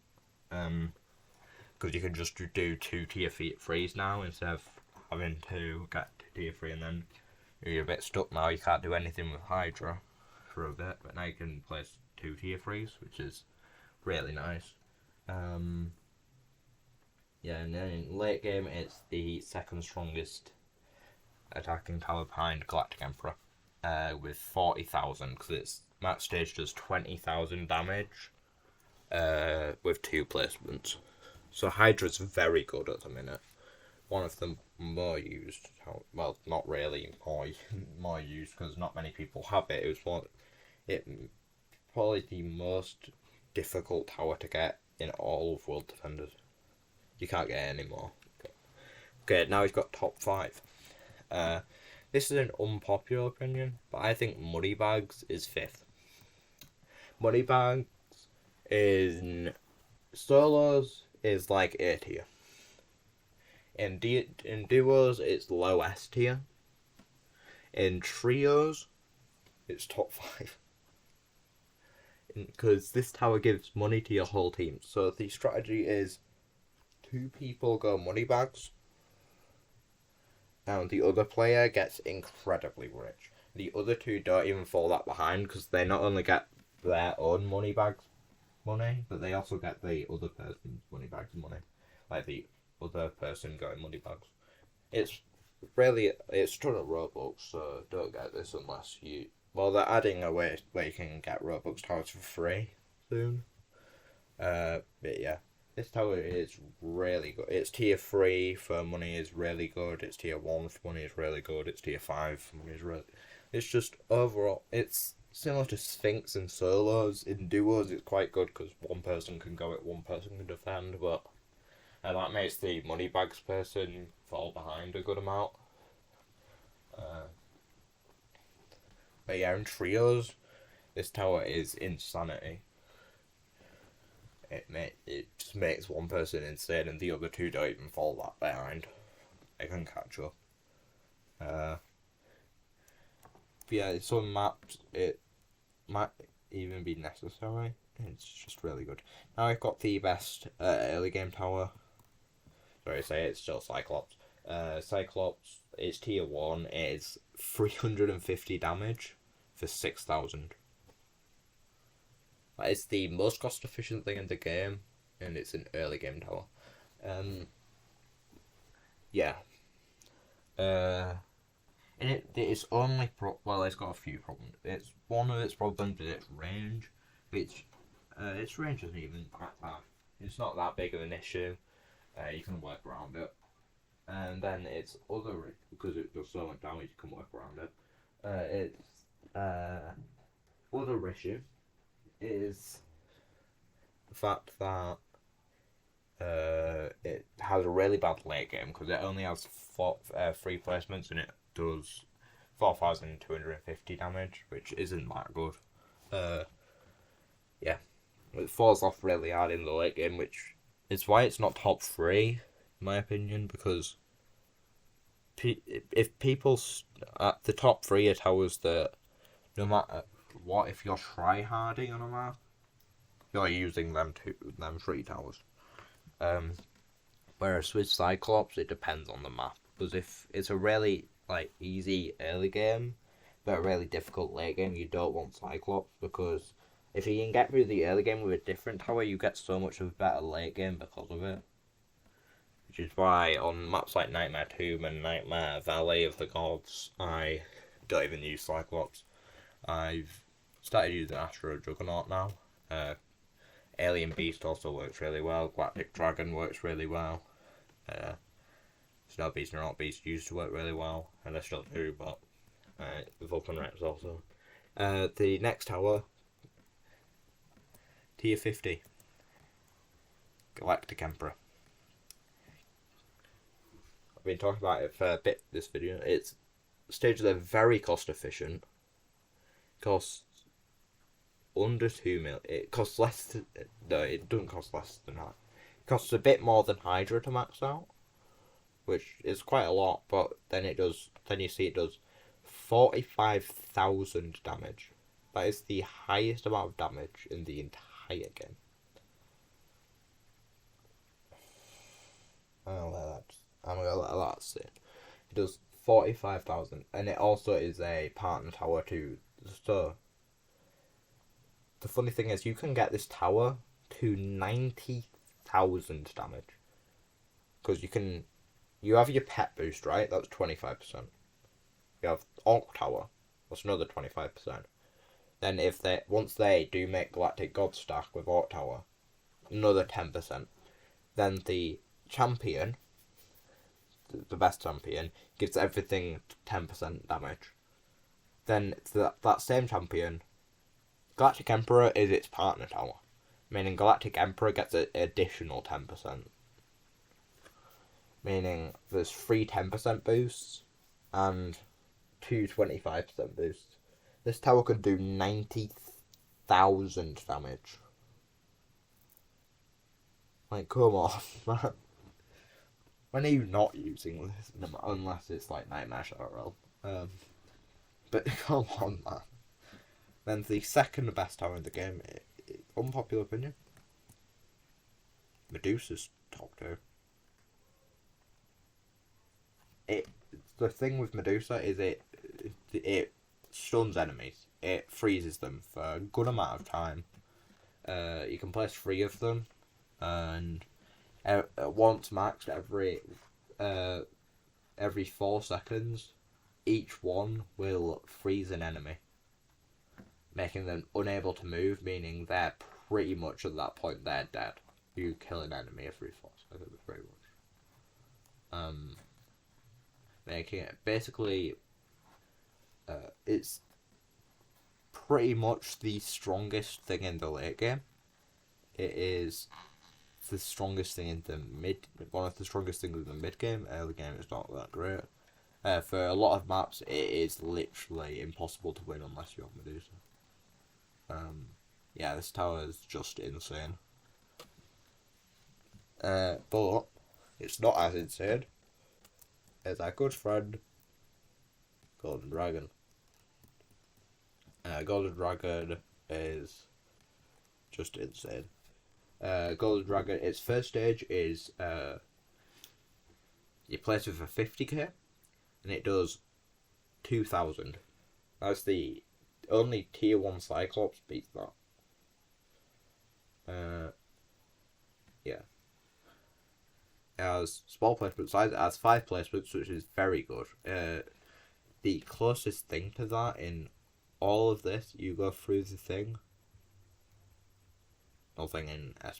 Because you can just do 2 tier 3s now instead of having to get to tier 3 and then you're a bit stuck now. You can't do anything with Hydra for a bit, but now you can place 2 tier 3s, which is really nice. Yeah, and then in late game, it's the second strongest attacking tower behind Galactic Emperor, with 40,000, because its max stage does 20,000 damage, with 2 placements. So Hydra's very good at the minute. One of the more used, well, not really more used, because not many people have it. It was probably the most difficult tower to get in all of World Defenders. You can't get any more. Okay, now he's got top 5. This is an unpopular opinion, but I think Moneybags is 5th. Moneybags in solos is like A tier. In duos, it's low S tier. In trios, it's top 5. Because this tower gives money to your whole team. So the strategy is 2 people go Moneybags, and the other player gets incredibly rich. The other 2 don't even fall that behind, because they not only get their own Moneybags money, but they also get the other person's Moneybags money. Like the other person going Moneybags. It's a ton of Robux, so don't get this unless you... Well, they're adding a way where you can get Robux towers for free soon. But yeah, this tower is really good. Its tier 3 for money is really good. Its tier 1 for money is really good. Its tier 5 for money is really... It's just overall, it's similar to Sphinx in solos. In duos, it's quite good because one person can go it, one person can defend, but that makes the Moneybags person fall behind a good amount. But yeah, in trios, this tower is insanity. It just makes one person insane and the other 2 don't even fall that behind. They can catch up. But yeah, some maps it might even be necessary. It's just really good. Now I've got the best early game tower. Sorry, it's still Cyclops. Cyclops, its tier 1 is 350 damage for 6,000. That is the most cost efficient thing in the game, and it's an early game tower. Yeah. And it's only it's got a few problems. It's one of its problems is its range, which its range isn't even that bad. It's not that big of an issue. You can work around it. And then it's because it does so much damage, you can work around it. Its other issue is the fact that it has a really bad late game because it only has 3 placements and it does 4,250 damage, which isn't that good. It falls off really hard in the late game, which is why it's not top 3, in my opinion, because if people at the top 3 are towers that no matter what, if you're try-harding on a map, you're using them 3 towers. Whereas with Cyclops, it depends on the map. Because if it's a really easy early game, but a really difficult late game, you don't want Cyclops, because if you can get through the early game with a different tower, you get so much of a better late game because of it. Which is why on maps like Nightmare Tomb and Nightmare Valley of the Gods, I don't even use Cyclops. I've started using Astro Juggernaut now. Alien Beast also works really well. Galactic Dragon works really well. Snow Beast and Rock Beast used to work really well, and they still do, but Vulcan Rex also. The next tower, tier 50, Galactic Emperor. I've been talking about it for a bit this video. It's stages are very cost efficient. Costs under 2 million. It costs less than, no, it doesn't cost less than that. It costs a bit more than Hydra to max out, which is quite a lot, but then it does, then you see it does 45,000 damage. That is the highest amount of damage in the entire game. I'm gonna let that sit. It does 45,000, and it also is a partner tower too. So the funny thing is, you can get this tower to 90,000 damage, because you have your pet boost, right? That's 25%. You have Orc Tower, that's another 25%. Then once they do make Galactic God stack with Orc Tower, another 10%. Then the champion, the best champion, gives everything 10% damage. Then that same champion, Galactic Emperor, is its partner tower, meaning Galactic Emperor gets an additional 10%. Meaning there's 3 10% boosts and 2 25% boosts. This tower could do 90,000 damage. Come on, man. When are you not using this? Unless it's Nightmare Shadow Realm. But come on, man. Then the second best tower in the game, unpopular opinion, Medusa's top 2. The thing with Medusa is it stuns enemies. It freezes them for a good amount of time. You can place 3 of them, and once maxed every 4 seconds, each one will freeze an enemy, making them unable to move, meaning they're pretty much at that point they're dead. You kill an enemy every 4 seconds, pretty much. Making it basically, it's pretty much the strongest thing in the late game. It is the strongest thing in the one of the strongest things in the mid game. Early game is not that great. For a lot of maps, it is literally impossible to win unless you have Medusa. Yeah, this tower is just insane. But it's not as insane as our good friend Golden Dragon. Golden Dragon is just insane. Golden Dragon, its first stage is you place with a 50k, and it does 2,000. That's the only tier 1 Cyclops beats that. Yeah. It has small placement size, it has 5 placements, which is very good. The closest thing to that in all of this, you go through the thing. Nothing in S+.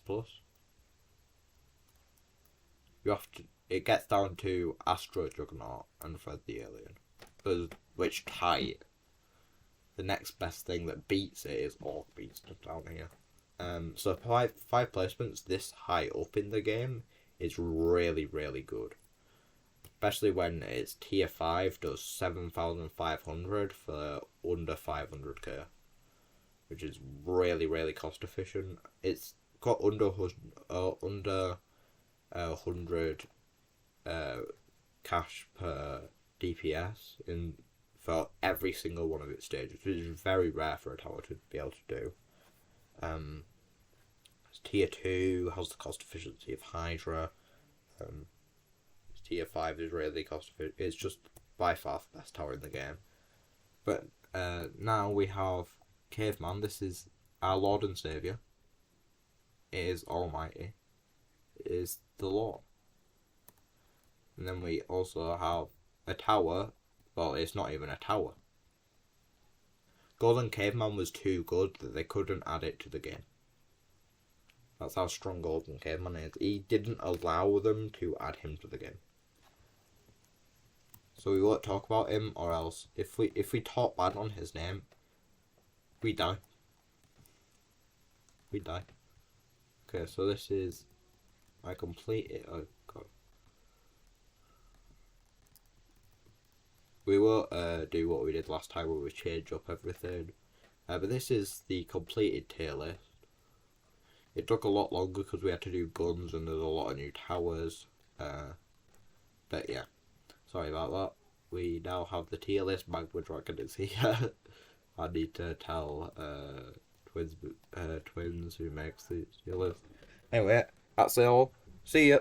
You have to. It gets down to Astro Juggernaut and Fred the Alien, which tie it. The next best thing that beats it is Orc Beast down here. So 5 placements this high up in the game is really, really good. Especially when it's tier 5 does 7,500 for under 500k. which is really, really cost efficient. It's got under 100 cash per DPS in for every single one of its stages, which is very rare for a tower to be able to do. Tier 2 has the cost efficiency of Hydra. Tier 5 is really cost efficient. It's just by far the best tower in the game. But now we have Caveman. This is our Lord and Saviour. It is Almighty. It is the Lord. And then we also have a tower. Well, it's not even a tower. Golden Caveman was too good that they couldn't add it to the game. That's how strong Golden Caveman is. He didn't allow them to add him to the game. So we won't talk about him, or else if we talk bad on his name, we die. We die. Okay, so this is I complete. Oh god. We won't do what we did last time where we change up everything. But this is the completed tier list. It took a lot longer because we had to do guns and there's a lot of new towers. But yeah, sorry about that. We now have the tier list. Magma Dragon is here. I need to tell twins who makes the tier list. Anyway, that's it all. See ya.